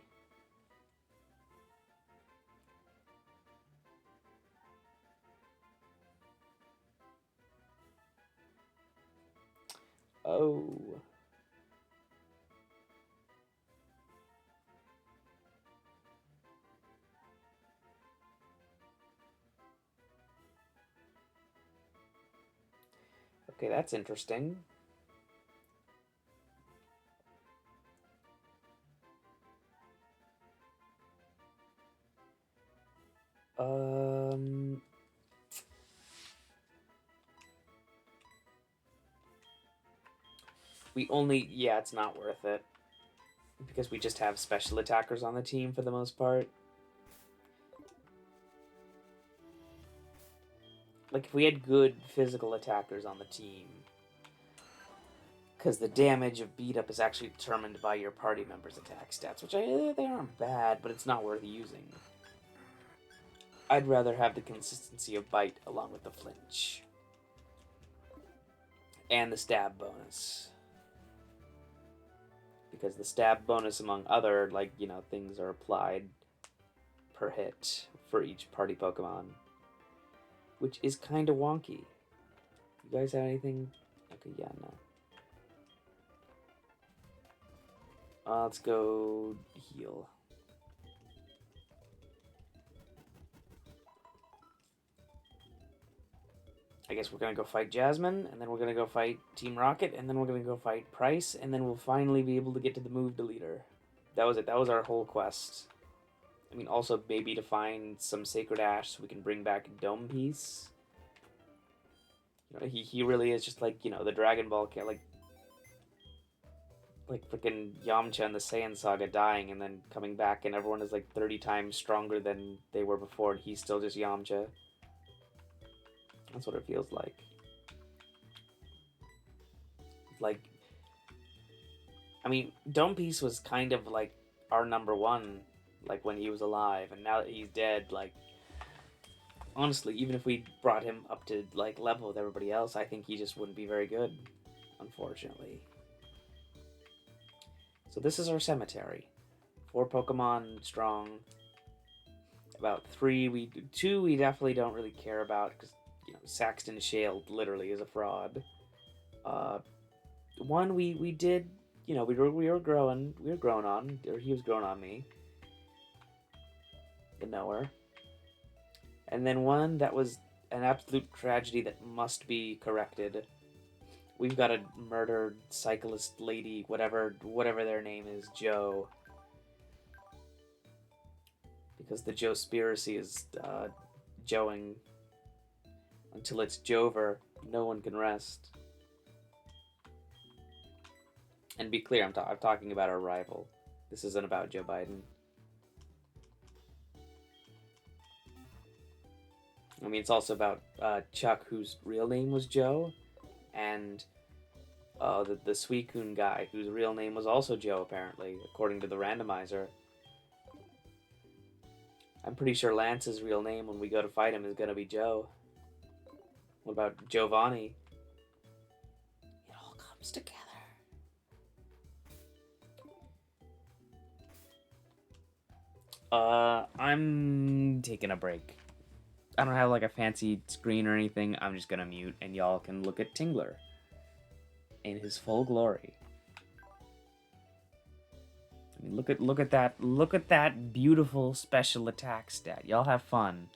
Oh. Okay, that's interesting. We only... Yeah, it's not worth it. Because we just have special attackers on the team for the most part. Like, if we had good physical attackers on the team... Because the damage of Beat Up is actually determined by your party members' attack stats, which they aren't bad, but it's not worth using. I'd rather have the consistency of Bite along with the flinch. And the stab bonus. Because the stab bonus, among other, like, you know, things are applied per hit for each party Pokemon. Which is kind of wonky. You guys have anything Okay, yeah, no. Let's go heal. I guess we're gonna go fight Jasmine, and then we're gonna go fight Team Rocket, and then we're gonna go fight Price, and then we'll finally be able to get to the move deleter. That was it. That was our whole quest. I mean, also maybe to find some Sacred Ash so we can bring back Dome Piece. You know, he really is just like, you know, the Dragon Ball kid, like freaking Yamcha in the Saiyan Saga dying and then coming back, and everyone is like 30 times stronger than they were before, and he's still just Yamcha. That's what it feels like. Like, I mean, Dome Piece was kind of like our number one, like when he was alive, and now that he's dead, like, honestly, even if we brought him up to like level with everybody else, I think he just wouldn't be very good, unfortunately. So this is our cemetery. 4 Pokemon strong. About 2 we definitely don't really care about because, you know, Saxton Shale literally is a fraud. 1 we did, you know, we were growing on, or he was growing on me. The knower. And then 1 that was an absolute tragedy that must be corrected. We've got a murdered cyclist lady, whatever their name is, Joe. Because the Joe-spiracy is Joeing until it's Jover. No one can rest. And be clear, I'm talking about our rival. This isn't about Joe Biden. I mean, it's also about Chuck, whose real name was Joe, and the Suicune guy, whose real name was also Joe, apparently, according to the randomizer. I'm pretty sure Lance's real name when we go to fight him is gonna be Joe. What about Giovanni? It all comes together. I'm taking a break. I don't have like a fancy screen or anything. I'm just gonna mute and y'all can look at Tingler in his full glory. I mean, look at that beautiful special attack stat. Y'all have fun.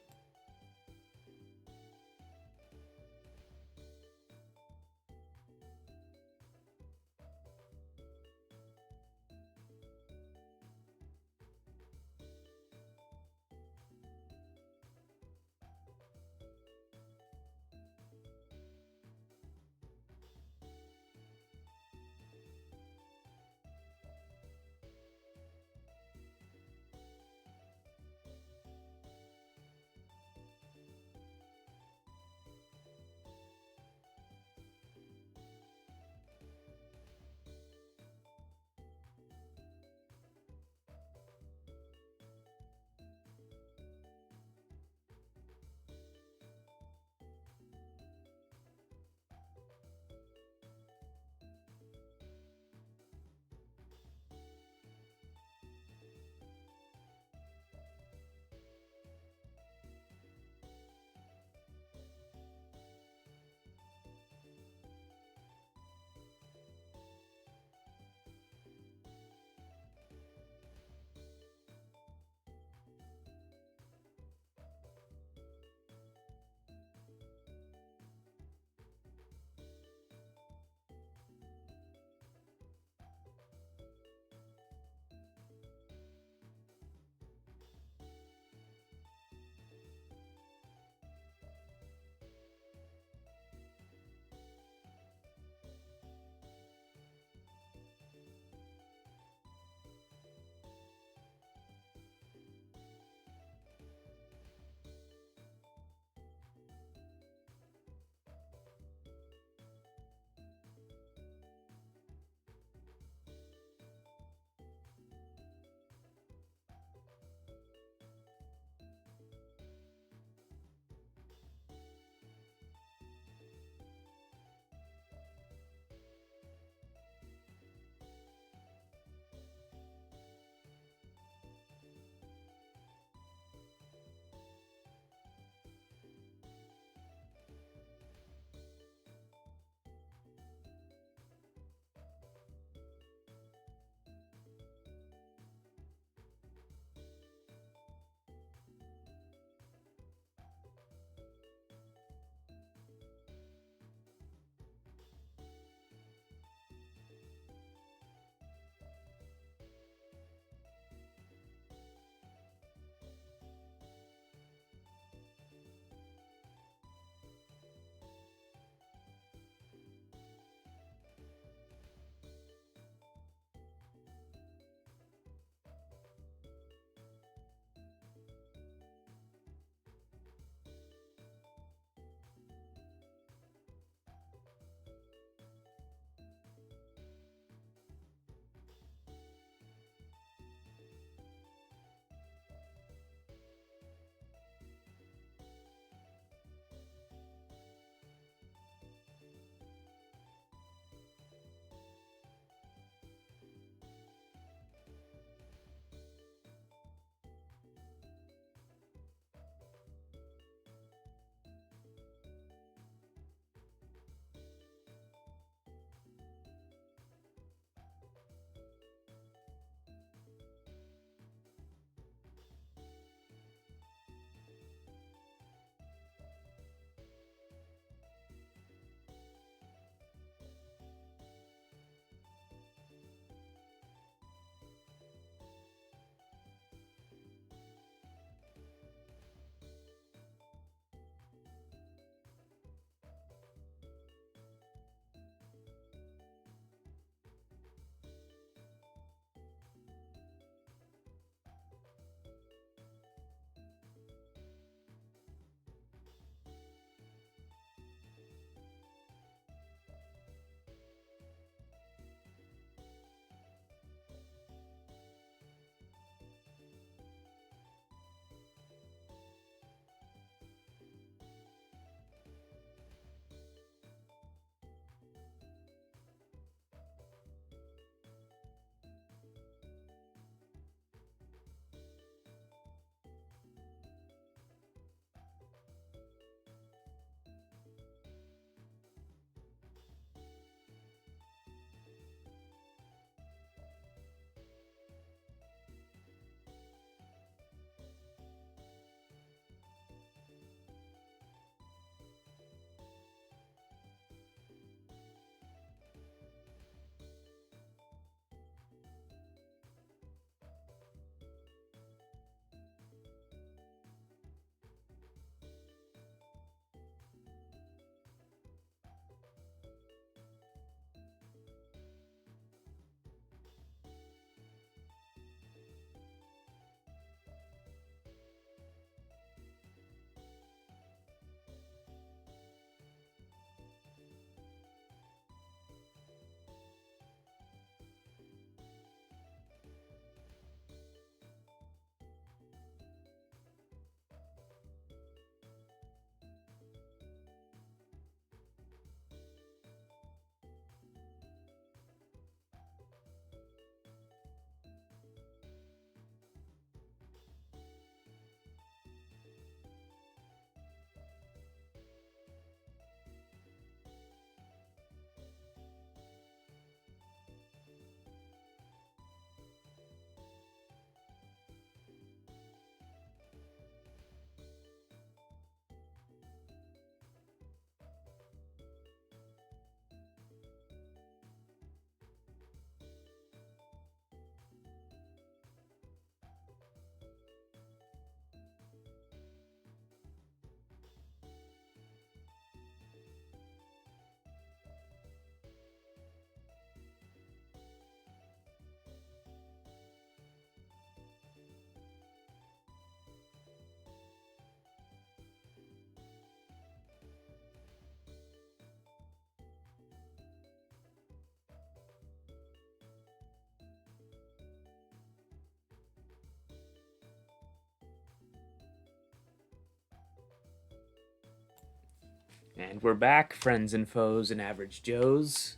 And we're back, friends and foes and average Joes.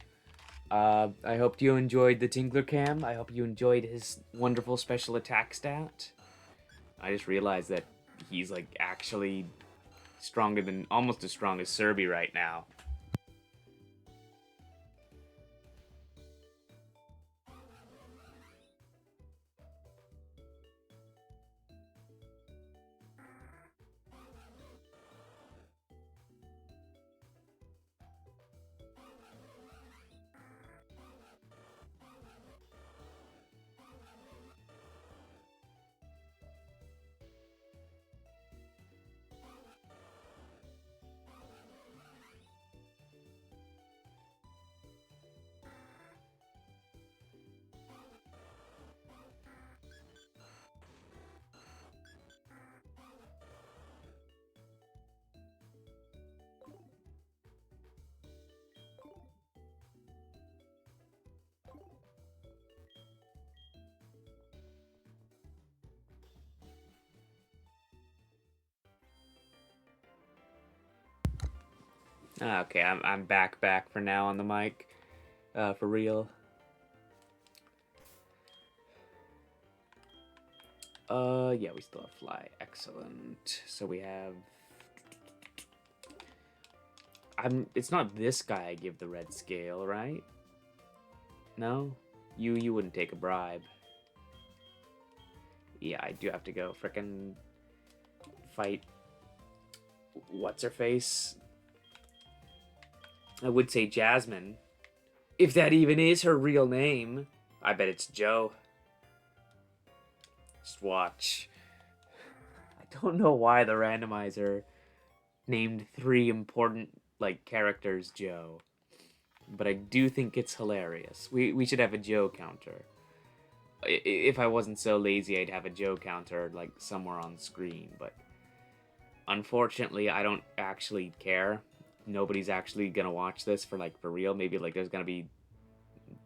I hope you enjoyed the Tinkler Cam. I hope you enjoyed his wonderful special attack stat. I just realized that he's like actually stronger than, almost as strong as Serby right now. Okay, I'm back for now on the mic, for real. Yeah, we still have fly. Excellent. So we have. It's not this guy I give the red scale, right? No, you wouldn't take a bribe. Yeah, I do have to go frickin' fight. What's her face? I would say Jasmine, if that even is her real name. I bet it's Joe. Just watch. I don't know why the randomizer named 3 important characters Joe, but I do think it's hilarious. We should have a Joe counter. If I wasn't so lazy, I'd have a Joe counter somewhere on screen, but unfortunately, I don't actually care. Nobody's actually gonna watch this for real. Maybe there's gonna be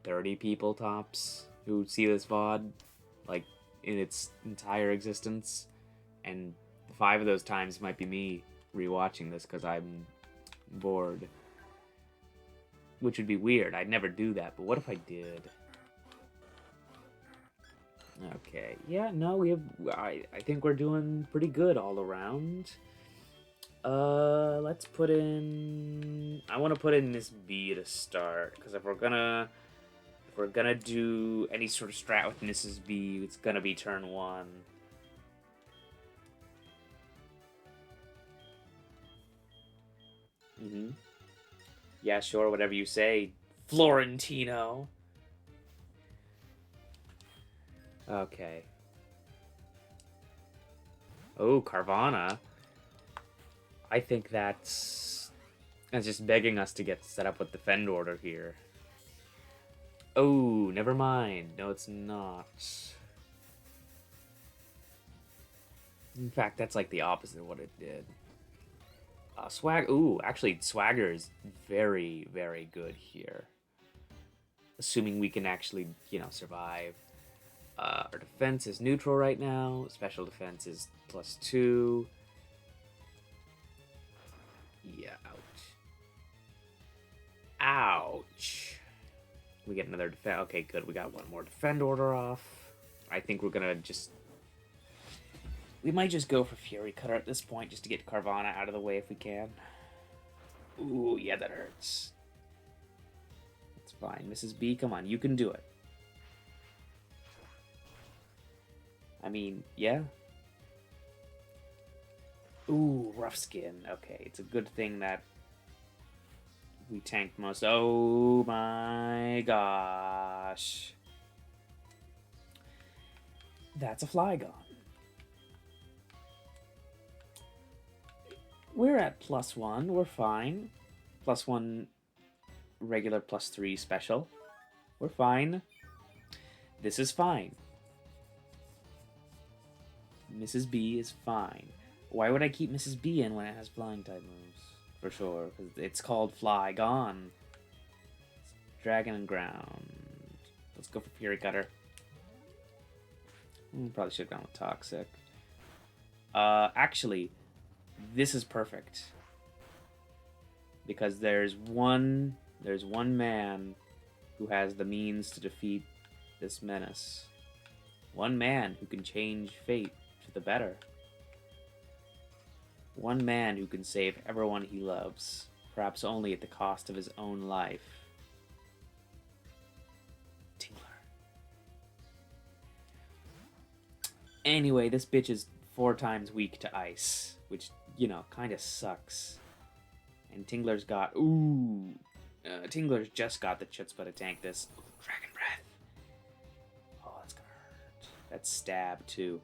30 people tops who see this VOD in its entire existence, and 5 of those times might be me rewatching this because I'm bored, which would be weird. I'd never do that, but what if I did? Okay, yeah, no, I think we're doing pretty good all around. Let's put in. I want to put in Miss B to start, because if we're gonna do any sort of strat with Mrs. B, it's gonna be turn 1. Yeah, sure, whatever you say, Florentino. Okay. Oh, Carvana. I think that's just begging us to get set up with defend order here. Oh, never mind. No, it's not. In fact, that's the opposite of what it did. Swag. Ooh, actually, Swagger is very, very good here. Assuming we can actually, survive. Our defense is neutral right now. Special defense is +2. Yeah, ouch. Ouch. We get another defend. Okay, good. We got one more defend order off. I think we're gonna just. We might just go for Fury Cutter at this point just to get Carvana out of the way if we can. Ooh, yeah, that hurts. It's fine. Mrs. B, come on. You can do it. I mean, yeah. Ooh, rough skin. Okay, it's a good thing that we tanked most. Oh my gosh. That's a Flygon. We're at +1. We're fine. +1 regular, +3 special. We're fine. This is fine. Mrs. B is fine. Why would I keep Mrs. B in when it has flying type moves? For sure, because it's called Flygon. Dragon and ground. Let's go for Fury Cutter. Probably should have gone with Toxic. Actually, this is perfect. Because there's one man who has the means to defeat this menace. One man who can change fate for the better. One man who can save everyone he loves, perhaps only at the cost of his own life. Tingler. Anyway, this bitch is 4 times weak to ice, which, you know, kind of sucks. And Tingler's got... Tingler's just got the chutzpah to tank this. Ooh, Dragon Breath. Oh, that's gonna hurt. That's stab, too.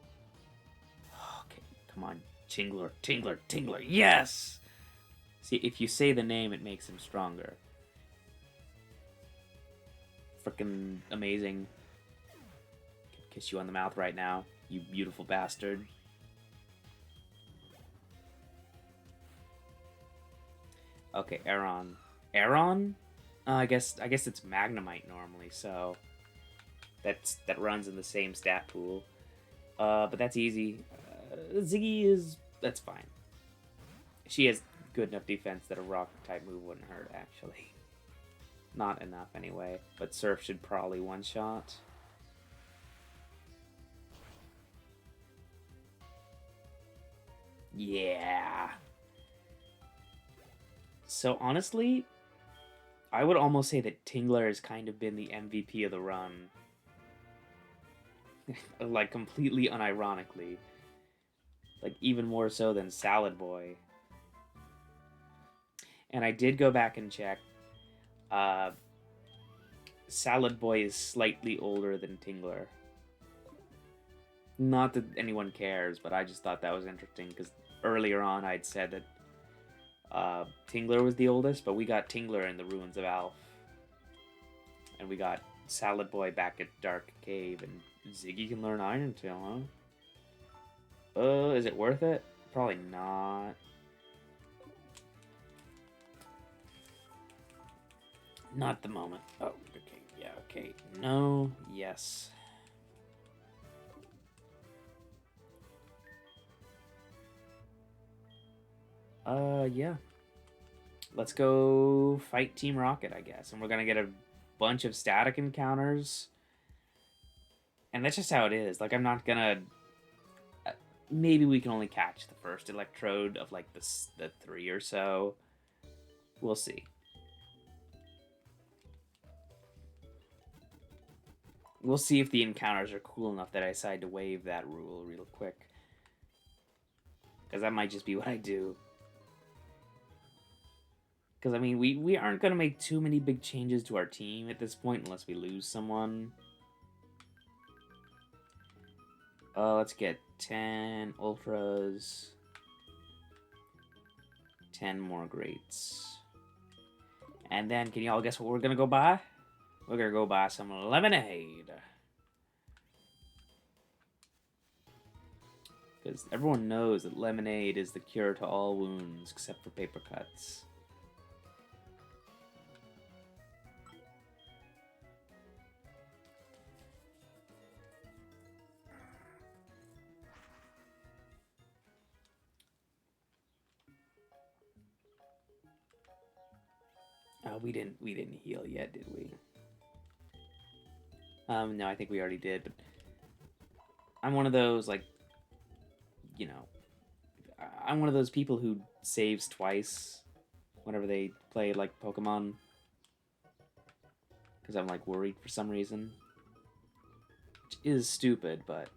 Okay, come on. Tingler. Yes! See, if you say the name, it makes him stronger. Frickin' amazing. Kiss you on the mouth right now, you beautiful bastard. Okay, Aeron. Aeron? I guess it's Magnemite normally, so that runs in the same stat pool. But that's easy. Ziggy that's fine. She has good enough defense that a rock type move wouldn't hurt, actually. Not enough anyway, but Surf should probably one-shot. Yeah. So honestly, I would almost say that Tingler has kind of been the MVP of the run. Like, completely unironically. Like, even more so than Salad Boy. And I did go back and check. Salad Boy is slightly older than Tingler. Not that anyone cares, but I just thought that was interesting, because earlier on I'd said that Tingler was the oldest, but we got Tingler in the Ruins of Alph. And we got Salad Boy back at Dark Cave, and Ziggy can learn Iron Tail, huh? Is it worth it? Probably not. Not at the moment. Oh, okay, yeah, okay. No, yes. Yeah. Let's go fight Team Rocket, I guess. And we're gonna get a bunch of static encounters. And that's just how it is. Like, I'm not gonna... maybe we can only catch the first Electrode of, like, the 3 or so. We'll see. We'll see if the encounters are cool enough that I decide to waive that rule real quick. Because that might just be what I do. Because, I mean, we aren't going to make too many big changes to our team at this point unless we lose someone. Let's get 10 Ultras. 10 more Greats. And then, can y'all guess what we're going to go buy? We're going to go buy some lemonade. Because everyone knows that lemonade is the cure to all wounds except for paper cuts. We didn't heal yet, did we? No, I think we already did, but I'm one of those, like, you know, I'm one of those people who saves twice whenever they play, like, Pokemon. Because I'm, like, worried for some reason. Which is stupid, but...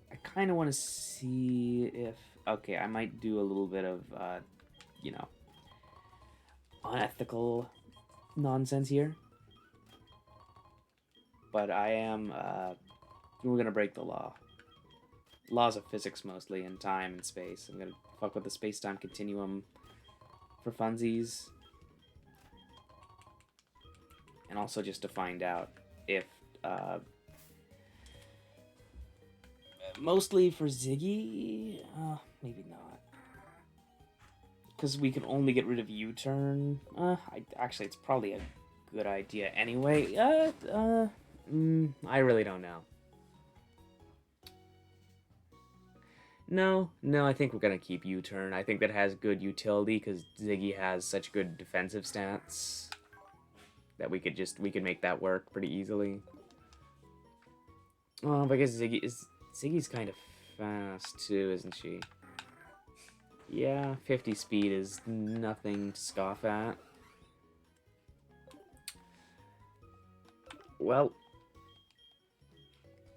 I kind of want to see if... Okay, I might do a little bit of, you know, unethical nonsense here. But I am, we're going to break the law. Laws of physics, mostly, and time and space. I'm going to fuck with the space-time continuum for funsies. And also just to find out if, mostly for Ziggy? Maybe not. Because we can only get rid of U-turn. Actually, it's probably a good idea anyway. I really don't know. No, no, I think we're gonna keep U-turn. I think that has good utility because Ziggy has such good defensive stats that we could make that work pretty easily. Oh, but I guess Ziggy's kind of fast too, isn't she? Yeah, 50 speed is nothing to scoff at. Well,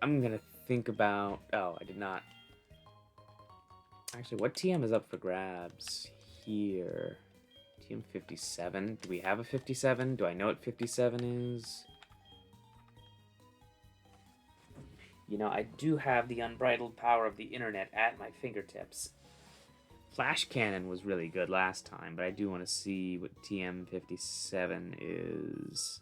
I'm gonna think about... Oh, I did not. Actually, what TM is up for grabs here? TM 57. Do we have a 57? Do I know what 57 is? You know, I do have the unbridled power of the internet at my fingertips. Flash Cannon was really good last time, but I do want to see what TM 57 is.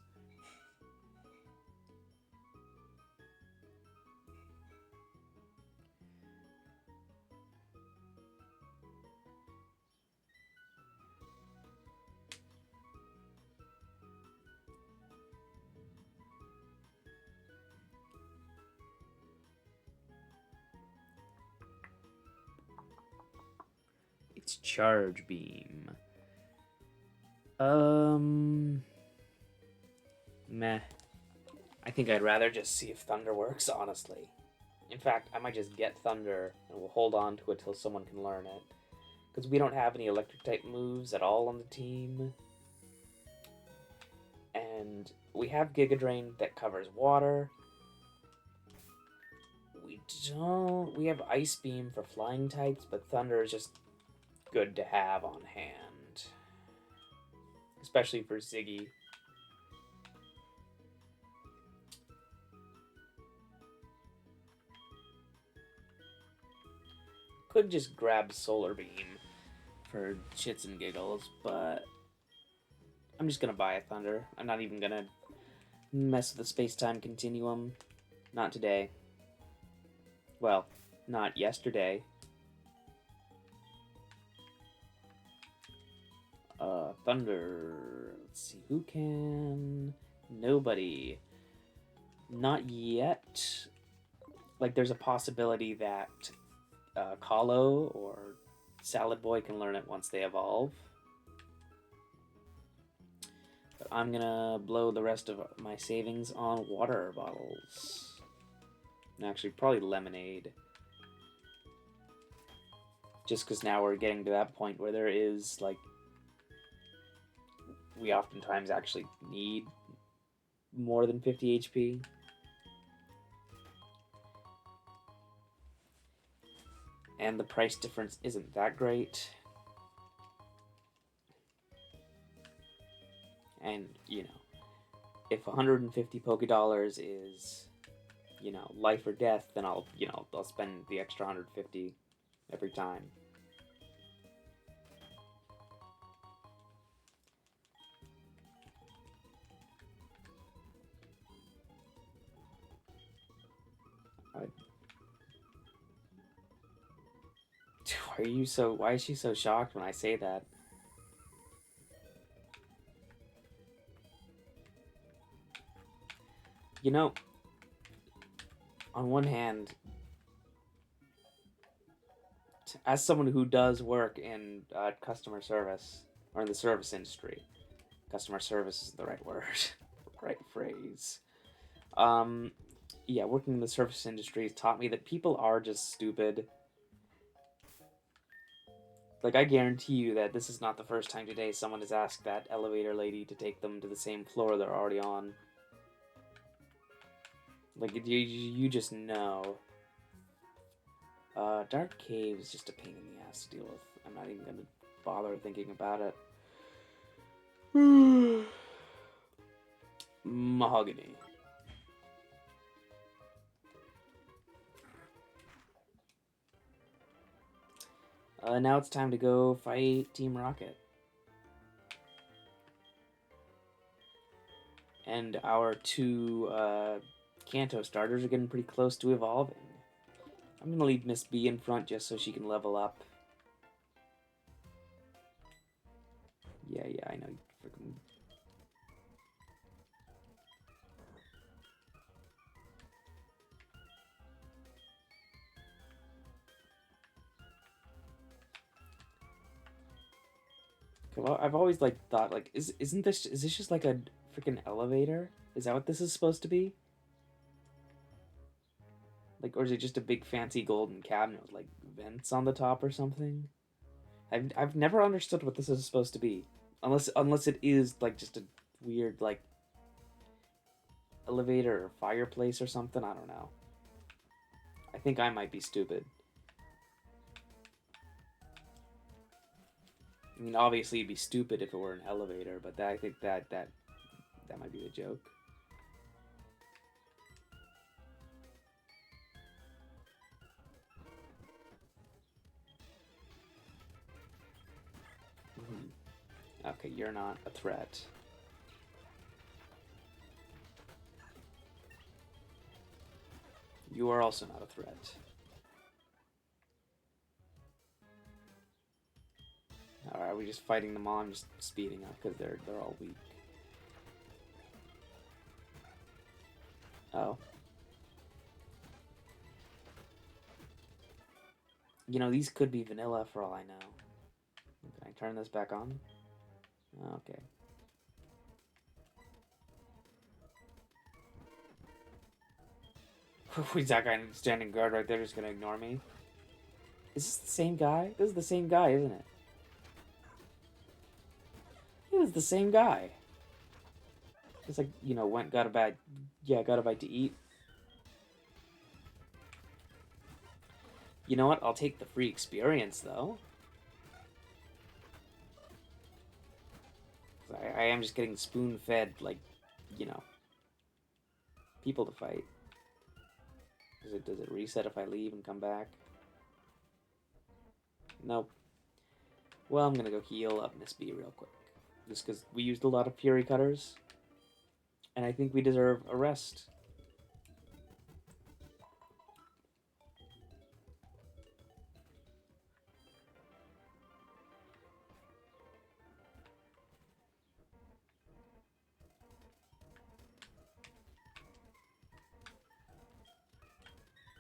It's Charge Beam. Meh. I think I'd rather just see if Thunder works, honestly. In fact, I might just get Thunder, and we'll hold on to it till someone can learn it. Because we don't have any Electric-type moves at all on the team. And we have Giga Drain that covers water. We have Ice Beam for flying types, but Thunder is just good to have on hand. Especially for Ziggy. Could just grab Solar Beam for shits and giggles, but I'm just gonna buy a Thunder. I'm not even gonna mess with the space-time continuum. Not today. Well, not yesterday. Thunder. Let's see, who can... Nobody. Not yet. Like, there's a possibility that Kahlo or Salad Boy can learn it once they evolve. But I'm gonna blow the rest of my savings on water bottles. And actually, probably lemonade. Just because now we're getting to that point where there is, like, we oftentimes actually need more than 50 HP. And the price difference isn't that great. And, you know, if 150 Poké-Dollars is, you know, life or death, then I'll spend the extra 150 every time. Why is she so shocked when I say that? You know, on one hand, as someone who does work in customer service, or in the service industry, customer service is the right word, right phrase. Yeah, working in the service industry has taught me that people are just stupid. Like, I guarantee you that this is not the first time today someone has asked that elevator lady to take them to the same floor they're already on. Like, you just know. Dark Cave is just a pain in the ass to deal with. I'm not even gonna bother thinking about it. Mahogany. Now it's time to go fight Team Rocket. And our two Kanto starters are getting pretty close to evolving. I'm gonna leave Miss B in front just so she can level up. Yeah, I know. Freaking... Well, I've always like thought like is this just like a freaking elevator? Is that what this is supposed to be? Like, or is it just a big fancy golden cabinet with like vents on the top or something? I've never understood what this is supposed to be, unless it is like just a weird like elevator or fireplace or something. I don't know. I think I might be stupid. I mean, obviously, it'd be stupid if it were an elevator, but I think that might be the joke. Okay, you're not a threat. You are also not a threat. Alright, we're just fighting them all. I'm just speeding up because they're all weak. Oh. You know, these could be vanilla for all I know. Can I turn this back on? Okay. Is that guy standing guard right there just gonna ignore me? Is this the same guy? This is the same guy, isn't it? It is the same guy. It's like, you know, got a bite to eat. You know what? I'll take the free experience, though. I am just getting spoon-fed, like, you know, people to fight. Does it reset if I leave and come back? Nope. Well, I'm gonna go heal up Miss B real quick. Just because we used a lot of Fury Cutters. And I think we deserve a rest.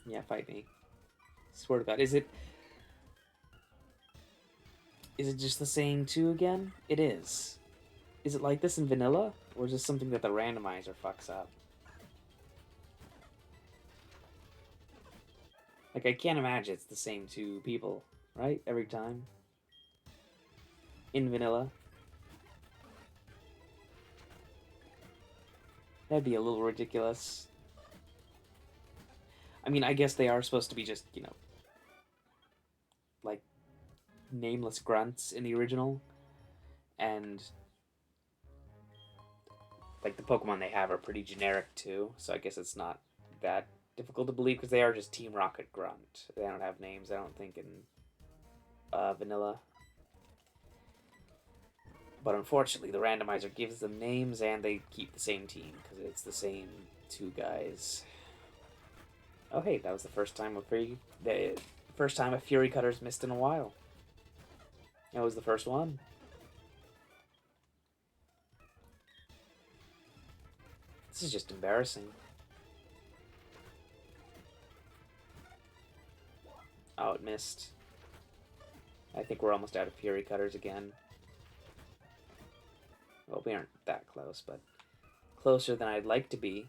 Yeah, fight me. Swear to God. Is it just the same two again? It is. Is it like this in vanilla? Or is this something that the randomizer fucks up? Like, I can't imagine it's the same two people, right? Every time. In vanilla. That'd be a little ridiculous. I mean, I guess they are supposed to be just, you know, like, nameless grunts in the original. And, like, the Pokemon they have are pretty generic, too. So I guess it's not that difficult to believe, because they are just Team Rocket Grunt. They don't have names, I don't think, in vanilla. But unfortunately, the randomizer gives them names, and they keep the same team, because it's the same two guys. Oh hey, that was the first time a Fury Cutter's missed in a while. That was the first one. This is just embarrassing. Oh, it missed. I think we're almost out of Fury Cutters again. Well, we aren't that close, but closer than I'd like to be.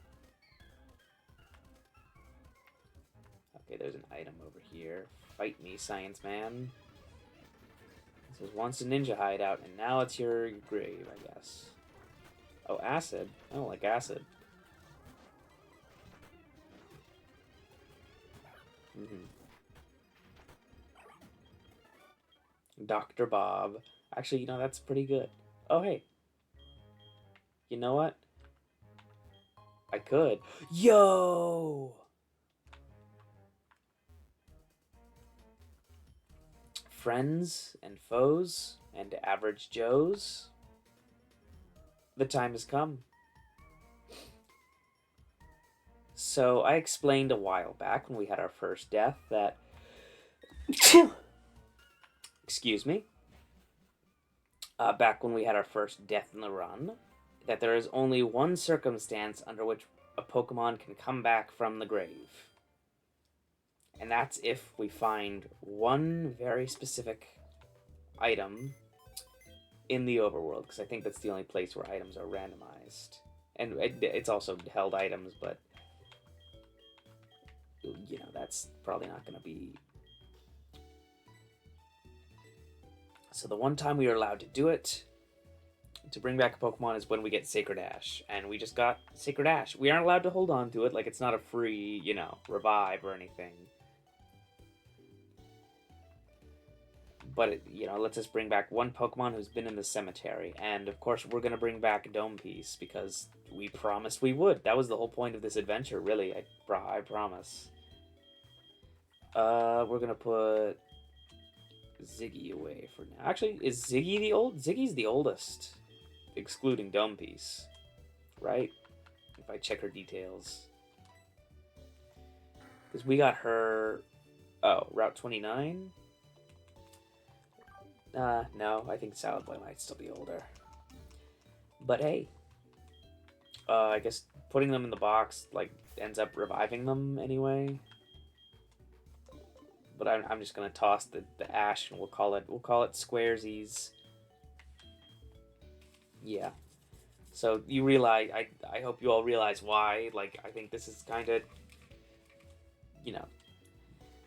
Okay, there's an item over here. Fight me, Science Man. This was once a ninja hideout, and now it's your grave, I guess. Oh, acid? I don't like acid. Dr. Bob. Actually, you know, that's pretty good. Oh, hey. You know what? I could. Yo! Friends and foes and average Joes. The time has come. So I explained a while back when we had our first death that... Excuse me. Back when we had our first death in the run, that there is only one circumstance under which a Pokemon can come back from the grave. And that's if we find one very specific item in the overworld, because I think that's the only place where items are randomized. And it's also held items, but you know, that's probably not going to be. So the one time we are allowed to do it, to bring back a Pokemon, is when we get Sacred Ash. And we just got Sacred Ash. We aren't allowed to hold on to it, like it's not a free, you know, revive or anything. But it, you know, lets us bring back one Pokemon who's been in the cemetery. And of course, we're going to bring back Dome Piece, because we promised we would. That was the whole point of this adventure, really. I promise. We're going to put Ziggy away for now. Actually, is Ziggy the old? Ziggy's the oldest, excluding Dome Piece, right? If I check her details. Because we got her... Oh, Route 29? No, I think Salad Boy might still be older. But hey, I guess putting them in the box, like, ends up reviving them anyway. But I'm just gonna toss the Ash, and we'll call it Squaresies. Yeah. So you realize, I hope you all realize why. Like, I think this is kind of, you know,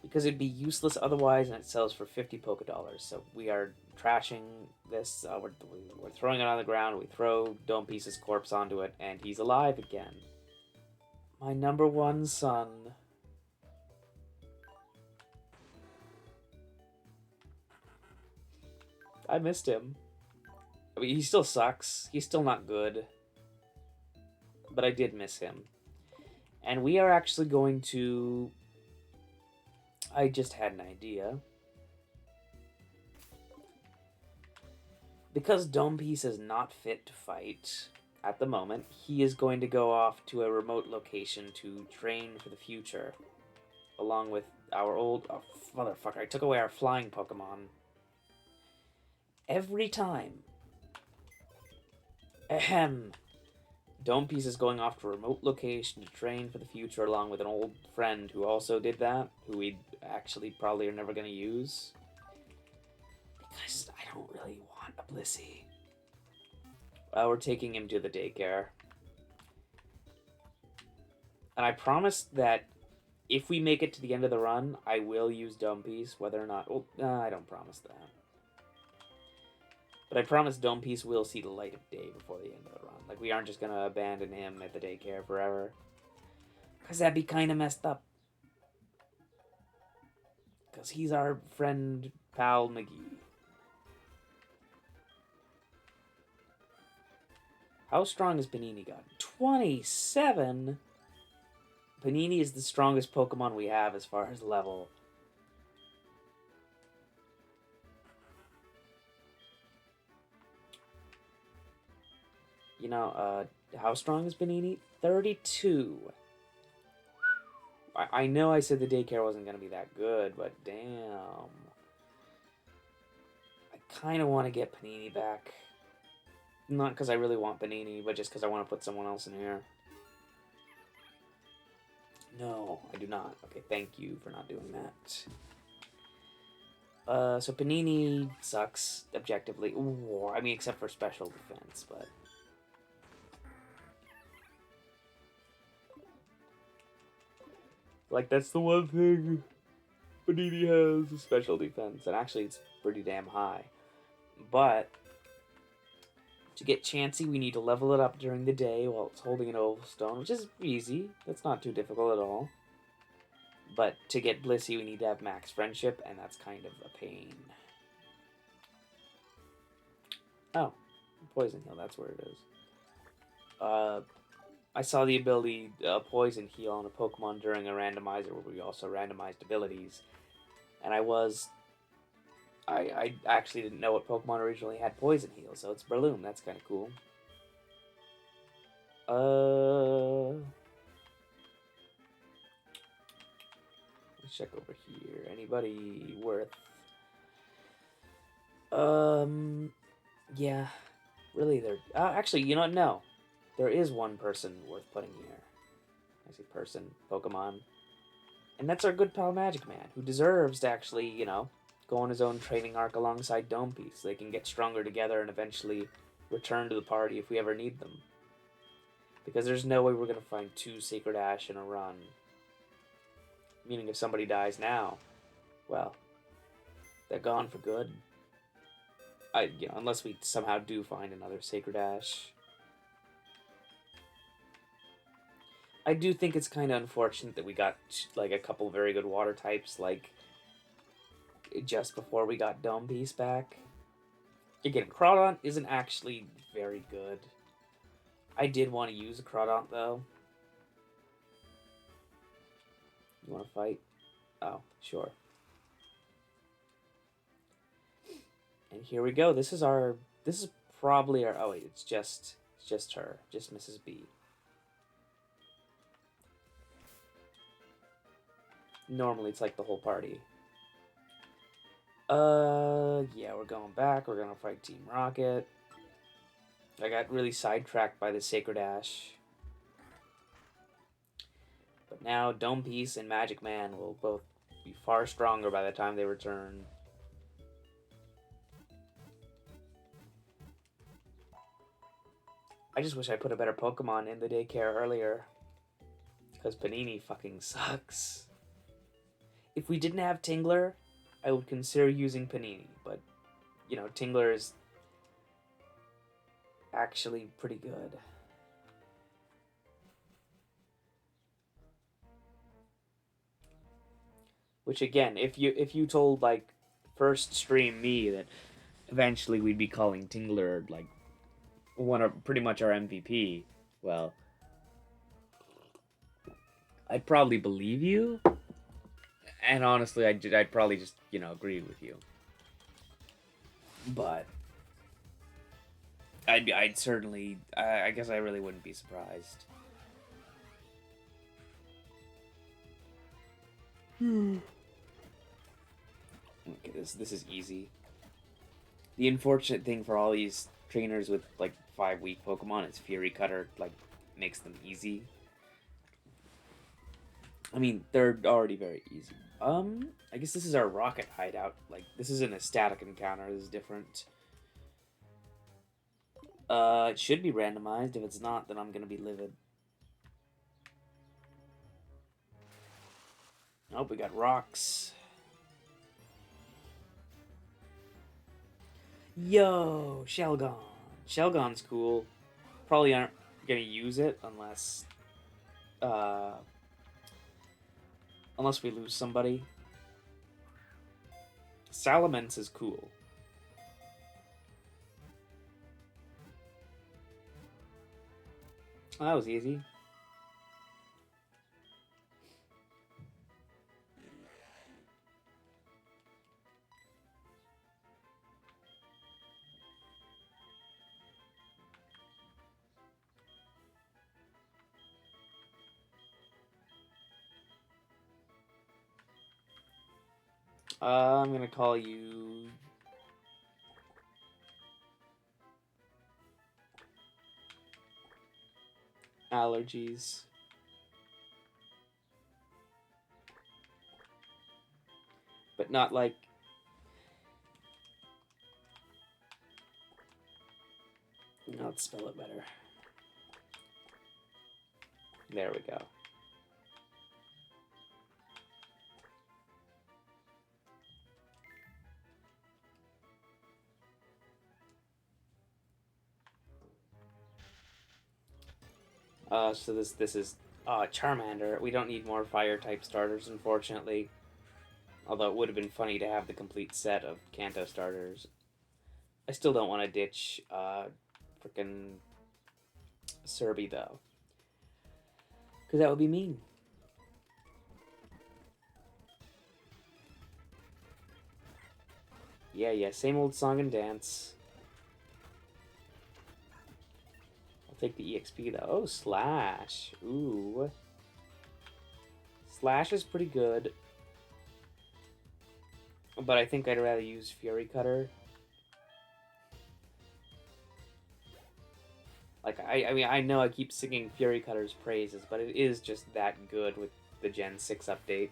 because it'd be useless otherwise, and it sells for 50 Poké Dollars. So we are trashing this. We're throwing it on the ground. We throw Dome Piece's corpse onto it, and he's alive again. My number one son. I missed him. I mean, he still sucks. He's still not good. But I did miss him. And we are actually going to... I just had an idea. Because Dome Piece is not fit to fight at the moment, he is going to go off to a remote location to train for the future. Along with our old... Oh, motherfucker, I took away our flying Pokemon. Every time. Ahem. Dome Piece is going off to a remote location to train for the future along with an old friend who also did that, who we actually probably are never going to use. Because I don't really want a Blissey. We're taking him to the daycare. And I promise that if we make it to the end of the run, I will use Dome Piece, whether or not... Well, I don't promise that. But I promise Dome Piece will see the light of day before the end of the run. Like, we aren't just going to abandon him at the daycare forever. Because that'd be kind of messed up. Because he's our friend, pal McGee. How strong has Panini got? 27? Panini is the strongest Pokemon we have as far as level. You know, how strong is Panini? 32. I know I said the daycare wasn't going to be that good, but damn. I kind of want to get Panini back. Not because I really want Panini, but just because I want to put someone else in here. No, I do not. Okay, thank you for not doing that. So Panini sucks, objectively. Ooh, I mean, except for special defense, but... Like, that's the one thing Panini has, special defense. And actually, it's pretty damn high. But, to get Chansey, we need to level it up during the day while it's holding an Oval Stone, which is easy. That's not too difficult at all. But to get Blissey, we need to have Max Friendship, and that's kind of a pain. Oh, Poison Heal, that's where it is. I saw the ability Poison Heal on a Pokemon during a randomizer where we also randomized abilities. And I actually didn't know what Pokemon originally had Poison Heal, so it's Breloom. That's kind of cool. Let's check over here. Anybody worth... Yeah. Really, they're... actually, you know what? No. There is one person worth putting here. I say person, Pokemon. And that's our good pal Magic Man, who deserves to actually, you know, go on his own training arc alongside Dome Piece. They can get stronger together and eventually return to the party if we ever need them. Because there's no way we're going to find 2 Sacred Ash in a run. Meaning if somebody dies now, well, they're gone for good. Unless we somehow do find another Sacred Ash. I do think it's kind of unfortunate that we got like a couple very good water types like just before we got Dome Piece back. Again, Crawdont isn't actually very good. I did want to use a Crawdont though. You want to fight? Oh, sure. And here we go. This is probably our. Oh wait, it's just her, just Mrs. B. Normally it's like the whole party. Yeah, we're going back. We're gonna fight Team Rocket. I got really sidetracked by the Sacred Ash. But now Dome Piece and Magic Man will both be far stronger by the time they return. I just wish I put a better Pokemon in the daycare earlier. Because Panini fucking sucks. If we didn't have Tingler, I would consider using Panini. But, you know, Tingler is actually pretty good. Which again, if you told like first stream me that eventually we'd be calling Tingler like pretty much our MVP, well, I'd probably believe you, and honestly, I'd probably just agree with you. But I'd certainly, I guess I really wouldn't be surprised. Okay, this is easy. The unfortunate thing for all these trainers with like 5 weak Pokemon is Fury Cutter like makes them easy. I mean, they're already very easy. I guess this is our Rocket hideout. Like, this isn't a static encounter. This is different. It should be randomized. If it's not, then I'm gonna be livid. Nope, we got rocks. Yo, Shelgon. Shelgon's cool. Probably aren't gonna use it unless we lose somebody. Salamence is cool. Oh, that was easy. I'm gonna call you Allergies. But not like... No, let's spell it better. There we go. So this is Charmander. We don't need more fire type starters, unfortunately. Although it would have been funny to have the complete set of Kanto starters. I still don't want to ditch frickin' Serby though, because that would be mean. Yeah, same old song and dance. Take the EXP though. Oh, Slash. Ooh. Slash is pretty good. But I think I'd rather use Fury Cutter. Like, I mean, I know I keep singing Fury Cutter's praises, but it is just that good with the Gen 6 update.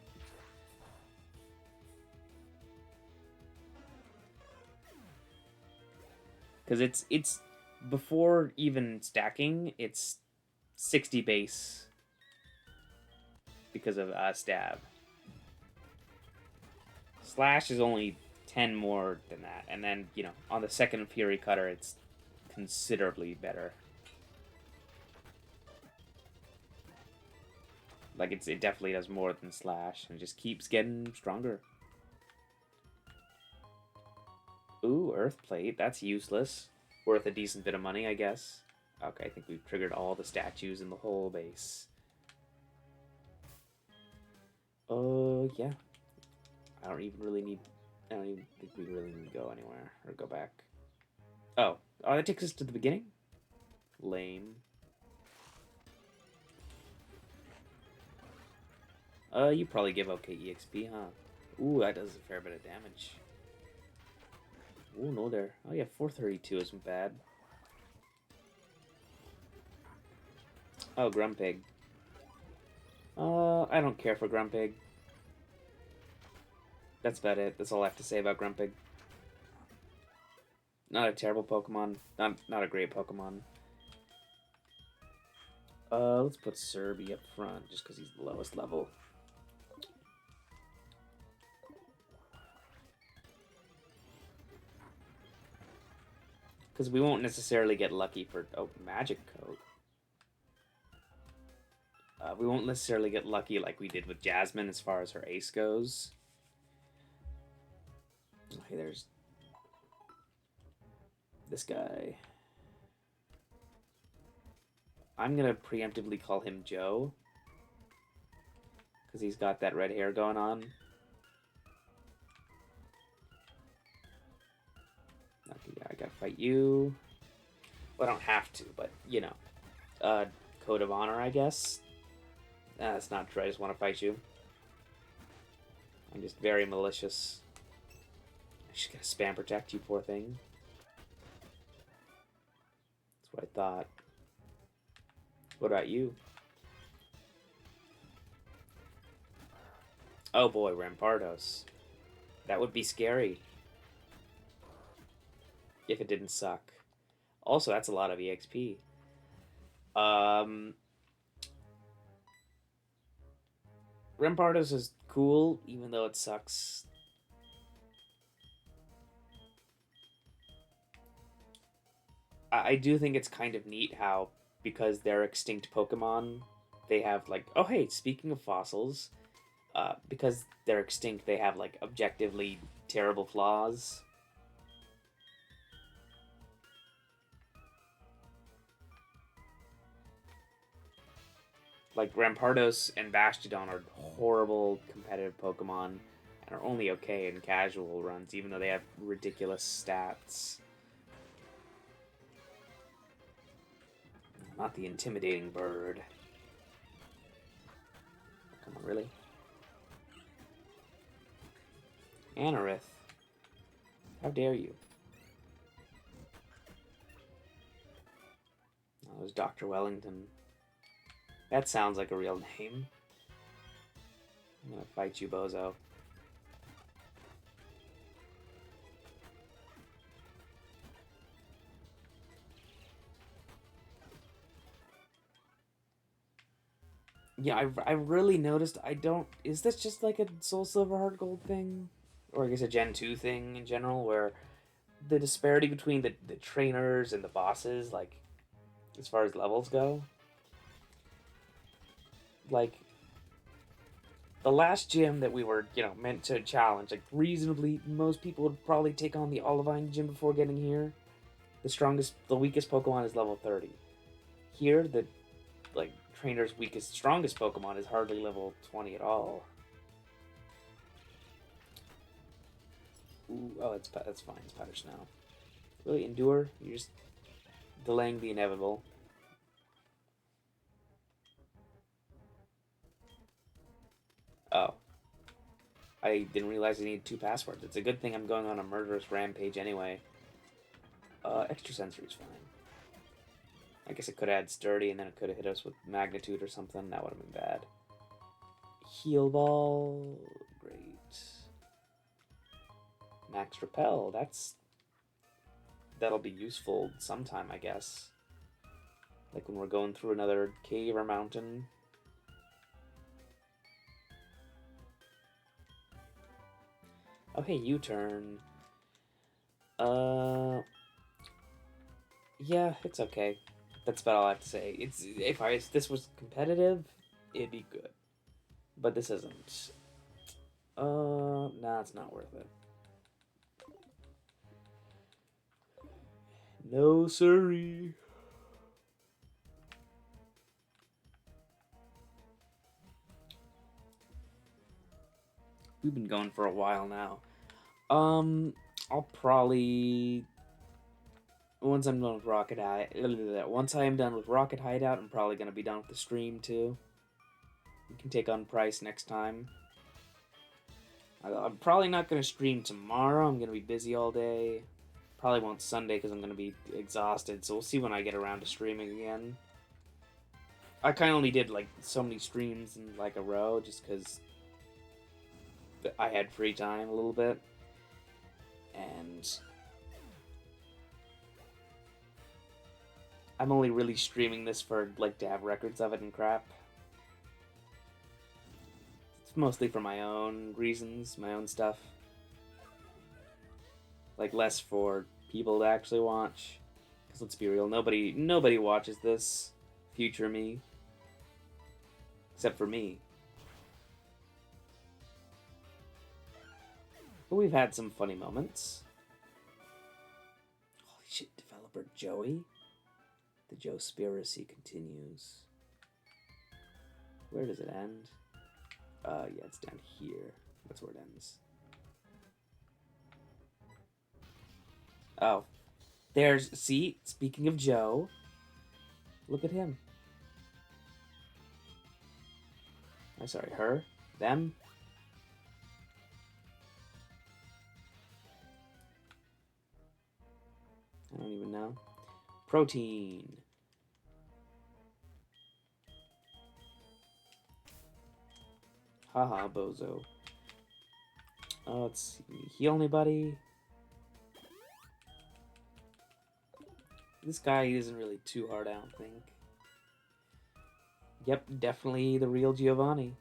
Because it's before even stacking, it's 60 base because of stab. Slash is only 10 more than that, and then, you know, on the second Fury Cutter, it's considerably better. Like, it definitely does more than Slash, and it just keeps getting stronger. Ooh, Earth Plate, that's useless. Worth a decent bit of money, I guess. Okay, I think we've triggered all the statues in the whole base. Oh, yeah. I don't even think we really need to go anywhere, or go back. Oh, that takes us to the beginning? Lame. You probably give okay EXP, huh? Ooh, that does a fair bit of damage. Ooh, no there. Oh yeah, 432 isn't bad. Oh, Grumpig. I don't care for Grumpig. That's about it. That's all I have to say about Grumpig. Not a terrible Pokemon. Not a great Pokemon. Let's put Serby up front, just because he's the lowest level. Because we won't necessarily get lucky for... Oh, Magic Coat. We won't necessarily get lucky like we did with Jasmine as far as her ace goes. Okay, there's this guy. I'm going to preemptively call him Joe. Because he's got that red hair going on. Okay, yeah, I gotta fight you. Well, I don't have to, but, you know. Code of honor, I guess. That's not true. I just want to fight you. I'm just very malicious. I just gotta spam protect you, poor thing. That's what I thought. What about you? Oh boy, Rampardos. That would be scary. If it didn't suck. Also, that's a lot of EXP. Rampardos is cool, even though it sucks. I do think it's kind of neat how, because they're extinct Pokemon, they have, like... Oh, hey, speaking of fossils, because they're extinct, they have, like, objectively terrible flaws. Like, Rampardos and Bastiodon are horrible competitive Pokemon and are only okay in casual runs, even though they have ridiculous stats. Not the intimidating bird. Come on, really? Anorith. How dare you? Oh, it was Dr. Wellington. That sounds like a real name. I'm gonna fight you, bozo. Yeah, I've really noticed I don't... Is this just like a Soul Silver Heart Gold thing? Or I guess a Gen 2 thing in general, where the disparity between the trainers and the bosses, like, as far as levels go? Like, the last gym that we were, you know, meant to challenge, like, reasonably, most people would probably take on the Olivine gym before getting here. The weakest Pokemon is level 30. Here, the, like, trainer's strongest Pokemon is hardly level 20 at all. Ooh, oh, that's fine. It's Powder Snow. Really, Endure? You're just delaying the inevitable. Oh. I didn't realize I needed 2 passwords. It's a good thing I'm going on a murderous rampage anyway. Extra sensory's fine. I guess it could add sturdy and then it could have hit us with magnitude or something. That would have been bad. Heal ball. Great. Max repel. That's that'll be useful sometime, I guess. Like when we're going through another cave or mountain. Oh, hey, U-turn. Yeah, it's okay. That's about all I have to say. If this was competitive, it'd be good. But this isn't. Nah, it's not worth it. No, siree. We've been going for a while now. I'll probably once I'm done with once I am done with Rocket Hideout, I'm probably gonna be done with the stream too. We can take on Price next time. I'm probably not gonna stream tomorrow. I'm gonna be busy all day. Probably won't Sunday because I'm gonna be exhausted. So we'll see when I get around to streaming again. I kind of only did like so many streams in like a row just because I had free time a little bit, and I'm only really streaming this for like to have records of it and crap. It's mostly for my own reasons, my own stuff. Like less for people to actually watch. Because let's be real, nobody watches this. Future me. Except for me. But we've had some funny moments. Holy shit, developer Joey? The Joe-spiracy continues. Where does it end? Yeah, it's down here. That's where it ends. Oh. See, speaking of Joe, look at him. I'm sorry, her? Them? I don't even know. Protein. Haha, bozo. Oh, let's see. Heal anybody? This guy isn't really too hard, I don't think. Yep, definitely the real Giovanni.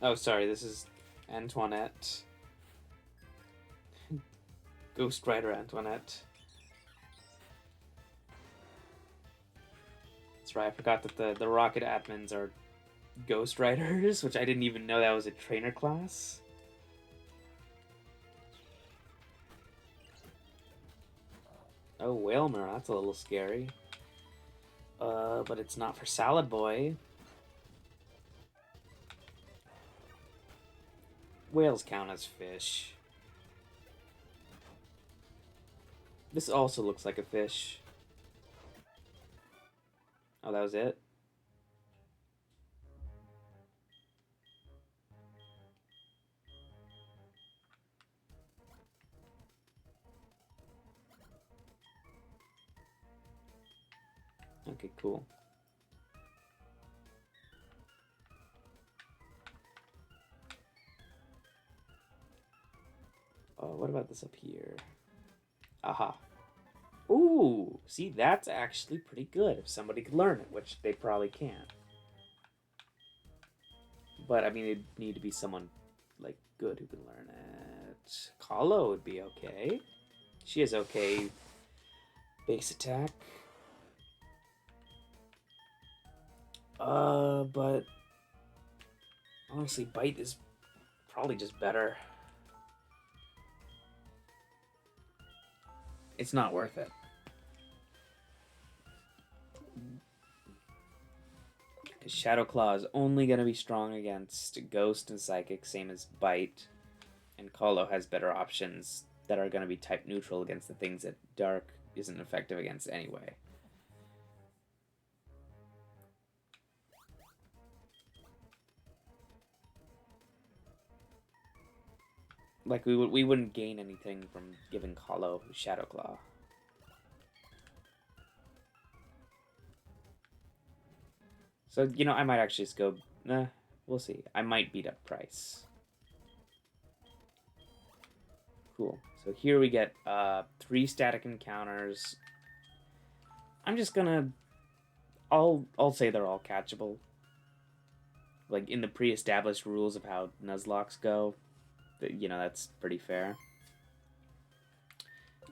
Oh, sorry, this is Antoinette. Ghost Rider Antoinette. That's right, I forgot that the Rocket admins are Ghost Riders, which I didn't even know that was a trainer class. Oh, Whalmer, that's a little scary. But it's not for Salad Boy. Whales count as fish. This also looks like a fish. Oh, that was it? Okay, cool. What about this up here? Aha. Ooh, see, that's actually pretty good if somebody could learn it, which they probably can't. But, I mean, it'd need to be someone, like, good who can learn it. Kahlo would be okay. She has okay base attack. But honestly, Bite is probably just better. It's not worth it. Because Shadow Claw is only going to be strong against Ghost and Psychic, same as Bite. And Kahlo has better options that are going to be type neutral against the things that Dark isn't effective against anyway. Like, we wouldn't gain anything from giving Hollow Shadow Claw. So, you know, I might actually just go... Nah, we'll see. I might beat up Price. Cool. So here we get 3 static encounters. I'm just gonna... I'll say they're all catchable. Like, in the pre-established rules of how Nuzlocks go, you know, that's pretty fair.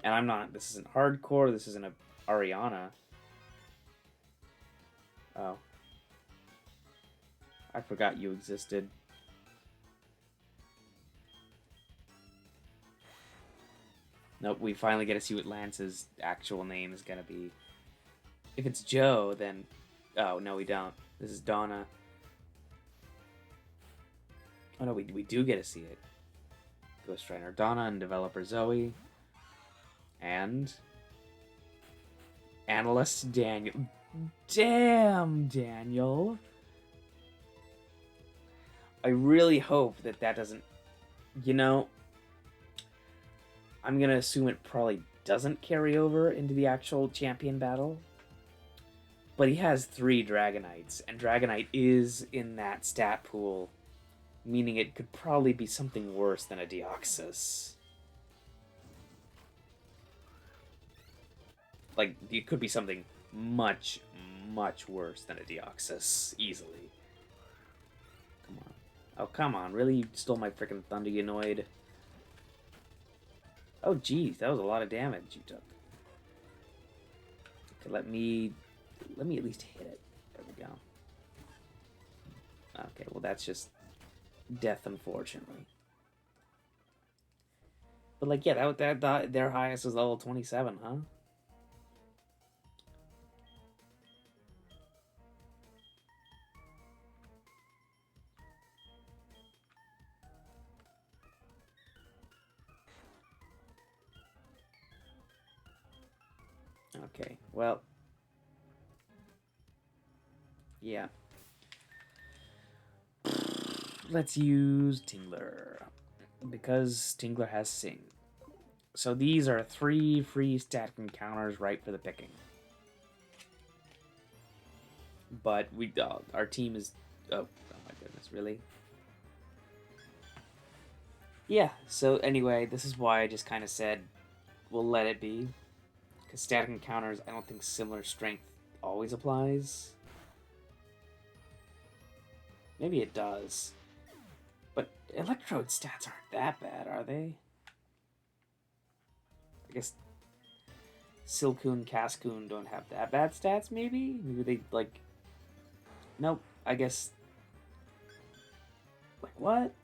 And I'm not... This isn't hardcore. This isn't a Ariana. Oh. I forgot you existed. Nope, we finally get to see what Lance's actual name is gonna be. If it's Joe, then... Oh, no, we don't. This is Donna. Oh, no, we do get to see it. Ghost Trainer Donna and developer Zoe. And... Analyst Daniel. Damn, Daniel. I really hope that doesn't... You know... I'm gonna assume it probably doesn't carry over into the actual champion battle. But he has 3 Dragonites, and Dragonite is in that stat pool, meaning it could probably be something worse than a Deoxys. Like, it could be something much, much worse than a Deoxys, easily. Come on. Oh, come on, really? You stole my freaking Thunder, you annoyed? Oh, geez, that was a lot of damage you took. Okay, let me at least hit it. There we go. Okay, well, that's just death, unfortunately. But, like, yeah, that their highest was level 27, huh? Okay, well... Yeah. Let's use Tingler. Because Tingler has Sing. So these are 3 free static encounters right for the picking. But our team is... Oh my goodness, really? Yeah, so anyway, this is why I just kind of said we'll let it be. Because static encounters, I don't think similar strength always applies. Maybe it does. But Electrode stats aren't that bad, are they? I guess Silcoon, Cascoon don't have that bad stats, maybe? Maybe they, like... Nope, I guess... Like, what?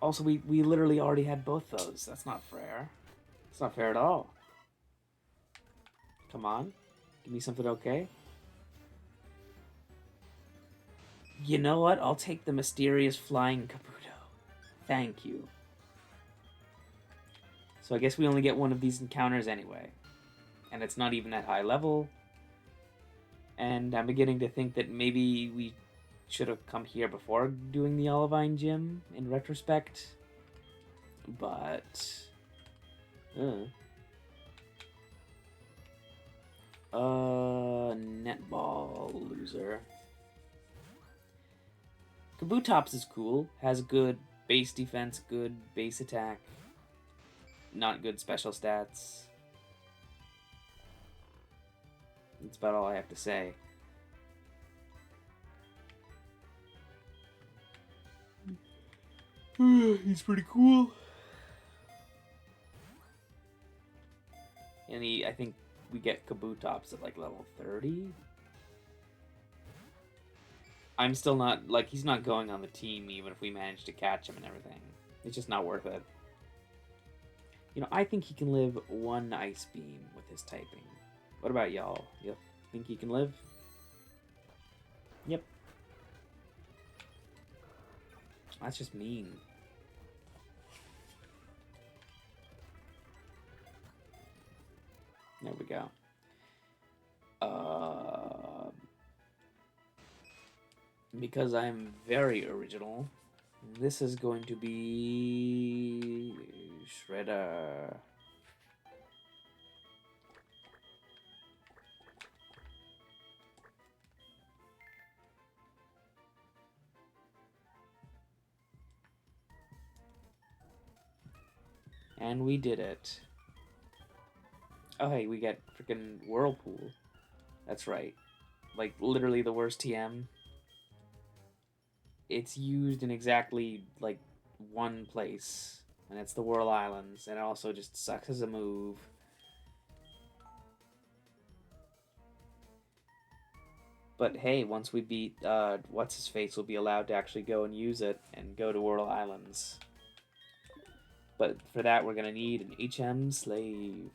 Also, we literally already had both those. That's not fair. It's not fair at all. Come on. Give me something okay. You know what? I'll take the mysterious flying Kabuto. Thank you. So I guess we only get one of these encounters anyway. And it's not even at high level. And I'm beginning to think that maybe we should have come here before doing the Olivine Gym, in retrospect. But... netball loser. Kabutops is cool. Has good base defense, good base attack. Not good special stats. That's about all I have to say. He's pretty cool. And I think we get Kabutops at like level 30. I'm still not, like, he's not going on the team even if we manage to catch him and everything. It's just not worth it. You know, I think he can live 1 Ice Beam with his typing. What about y'all? Yep. Think he can live? Yep. That's just mean. There we go. Because I'm very original, This is going to be Shredder. And we did it. Oh, hey, we got freaking Whirlpool. That's right. Like, literally the worst TM. It's used in exactly, like, one place. And it's the Whirl Islands. And it also just sucks as a move. But hey, once we beat What's-His-Face, we'll be allowed to actually go and use it and go to Whirl Islands. But for that, we're going to need an HM Slave.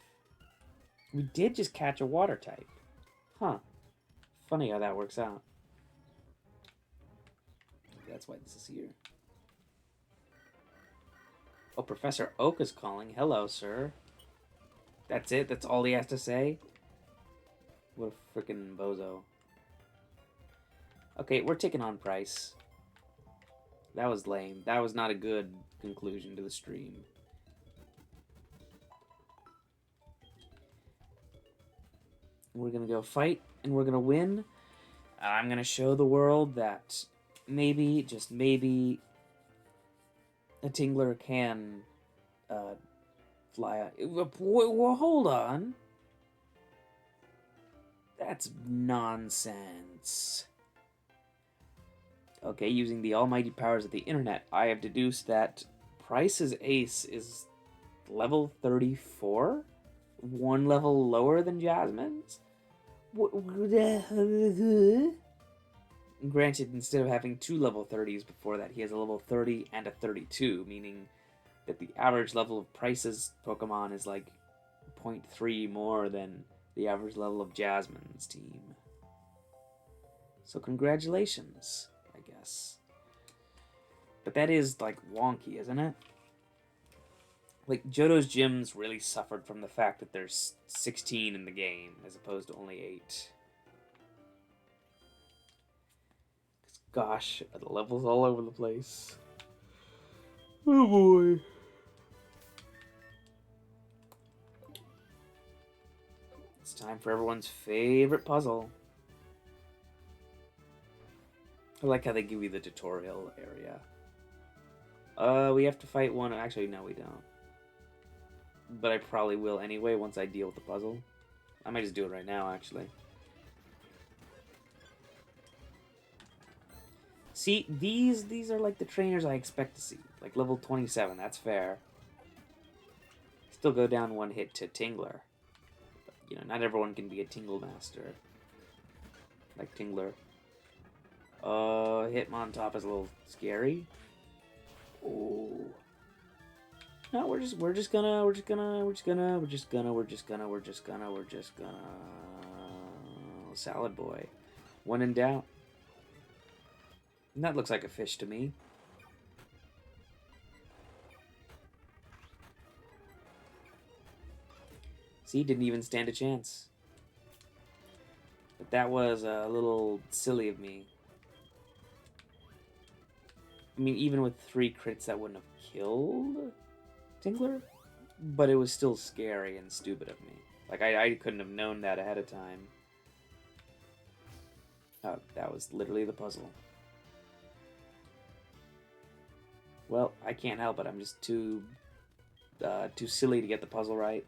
We did just catch a water type. Huh. Funny how that works out. That's why this is here. Oh, Professor Oak is calling. Hello, sir. That's it? That's all he has to say? What a freaking bozo. Okay, we're taking on Price. That was lame. That was not a good conclusion to the stream. We're gonna go fight, and we're gonna win. I'm gonna show the world that maybe, just maybe, a Tingler can fly. Well, hold on. That's nonsense. Okay, using the almighty powers of the internet, I have deduced that Price's ace is level 34? One level lower than Jasmine's? Granted, instead of having two level 30s before that, he has a level 30 and a 32, meaning that the average level of Price's Pokemon is like 0.3 more than the average level of Jasmine's team. So congratulations, I guess. But that is, like, wonky, isn't it? Like, Johto's gyms really suffered from the fact that there's 16 in the game, as opposed to only 8. Gosh, the levels all over the place. Oh boy. It's time for everyone's favorite puzzle. I like how they give you the tutorial area. We have to fight one. Actually, no, we don't. But I probably will anyway once I deal with the puzzle. I might just do it right now, actually. See, these are like the trainers I expect to see. Like level 27, that's fair. Still go down one hit to Tingler. But, you know, not everyone can be a Tingle Master. Like Tingler. Hitmontop is a little scary. Oh. No, we're just gonna Salad Boy. When in doubt. And that looks like a fish to me. See, didn't even stand a chance. But that was a little silly of me. I mean, even with 3 crits, that wouldn't have killed Tingler, but it was still scary and stupid of me. Like, I couldn't have known that ahead of time. Oh, that was literally the puzzle. Well, I can't help it. I'm just too silly to get the puzzle right.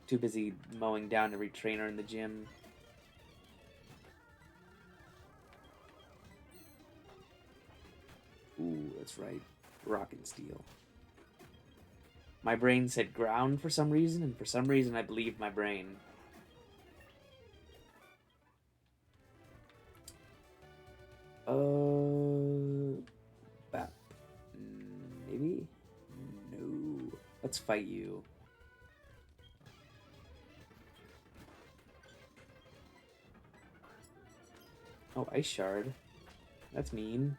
Too busy mowing down every trainer in the gym. Ooh, that's right. Rock and Steel. My brain said ground for some reason, and for some reason I believed my brain. Bap. Maybe? No. Let's fight you. Oh, Ice Shard. That's mean.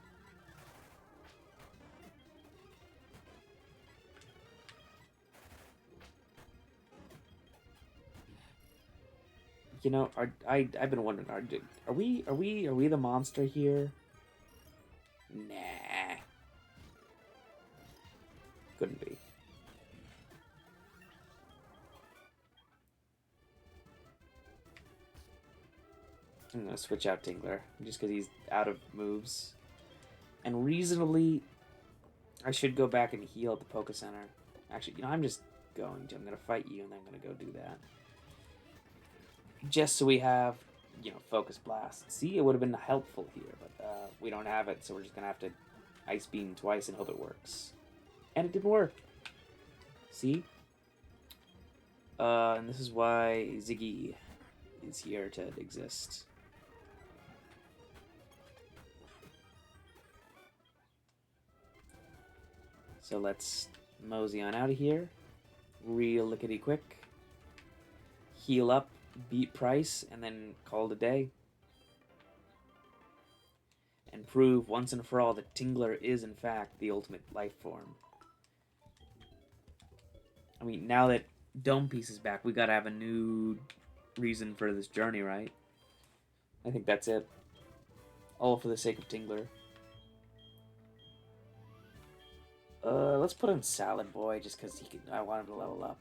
You know, I've been wondering, are we the monster here? Nah. Couldn't be. I'm going to switch out Tingler, just because he's out of moves. And reasonably, I should go back and heal at the Poké Center. Actually, you know, I'm just going to. I'm going to fight you, and then I'm going to go do that. Just so we have, you know, Focus Blast. See, it would have been helpful here, but we don't have it, so we're just going to have to Ice Beam twice and hope it works. And it didn't work. See? And this is why Ziggy is here to exist. So let's mosey on out of here. Real lickety quick. Heal up, beat Price, and then call it a day. And prove once and for all that Tingler is in fact the ultimate life form. I mean, now that Dome Piece is back, we gotta have a new reason for this journey, right? I think that's it. All for the sake of Tingler. Let's put in Salad Boy just because I want him to level up.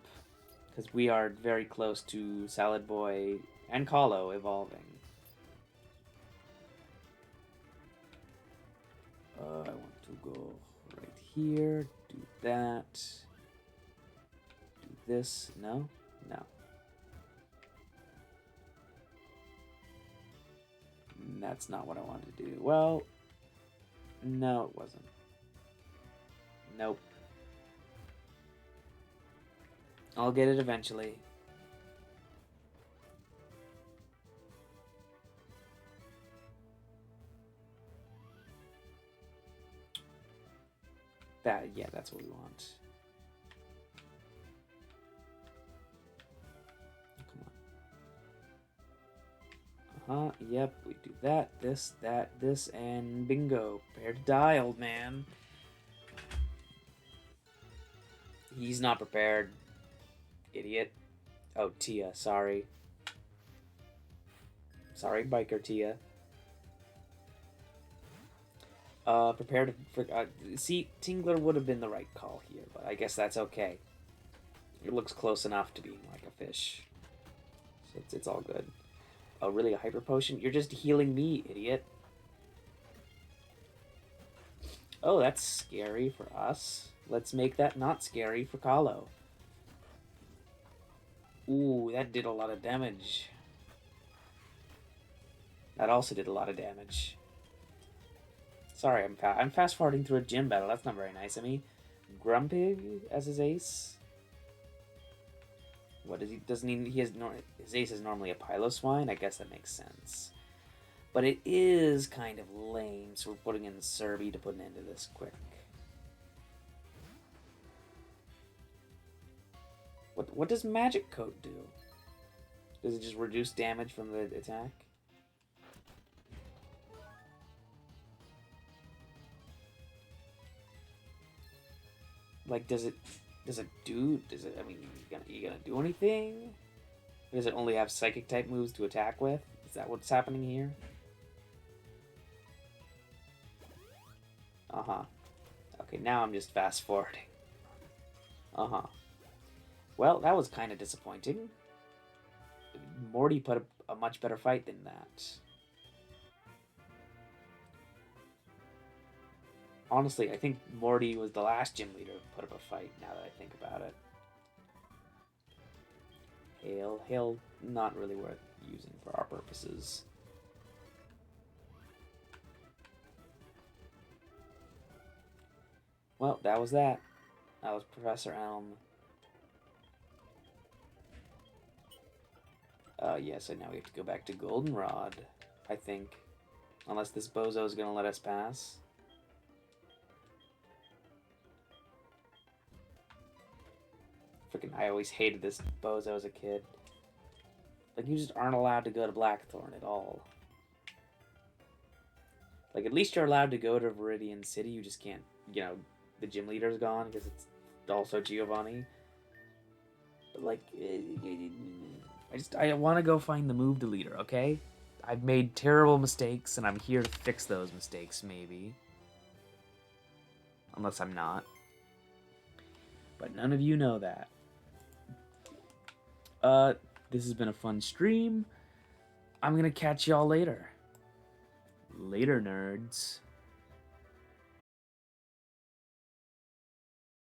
Because we are very close to Salad Boy and Kahlo evolving. I want to go right here, do that, do this. No? No. That's not what I wanted to do. Well, no, it wasn't. Nope. I'll get it eventually. Yeah, that's what we want. Come on. Yep, we do that, this, and bingo. Prepare to die, old man. He's not prepared. Idiot. Oh, Tia, sorry. Sorry, Biker Tia. Prepare to... see, Tingler would have been the right call here, but I guess that's okay. It looks close enough to being like a fish. So it's all good. Oh, really? A Hyper Potion? You're just healing me, idiot. Oh, that's scary for us. Let's make that not scary for Kahlo. Ooh, that did a lot of damage. That also did a lot of damage. Sorry, I'm fast forwarding through a gym battle. That's not very nice of me. Grumpig as his ace. What does he? Doesn't he has his ace is normally a Piloswine. I guess that makes sense. But it is kind of lame, so we're putting in Serby to put an end to this quick. What does Magic Coat do? Does it just reduce damage from the attack? Like, does it do? I mean, you gonna do anything? Or does it only have Psychic type moves to attack with? Is that what's happening here? Okay, now I'm just fast forwarding. Well, that was kind of disappointing. Morty put up a much better fight than that. Honestly, I think Morty was the last gym leader to put up a fight, now that I think about it. Hail, not really worth using for our purposes. Well, that was that. That was Professor Elm. Yeah, so now we have to go back to Goldenrod, I think. Unless this bozo is going to let us pass. Freaking, I always hated this bozo as a kid. Like, you just aren't allowed to go to Blackthorn at all. Like, at least you're allowed to go to Viridian City, you just can't, you know, the gym leader's gone because it's also Giovanni. But, like, I want to go find the move deleter, okay? I've made terrible mistakes, and I'm here to fix those mistakes, maybe. Unless I'm not. But none of you know that. This has been a fun stream. I'm gonna catch y'all later. Later, nerds.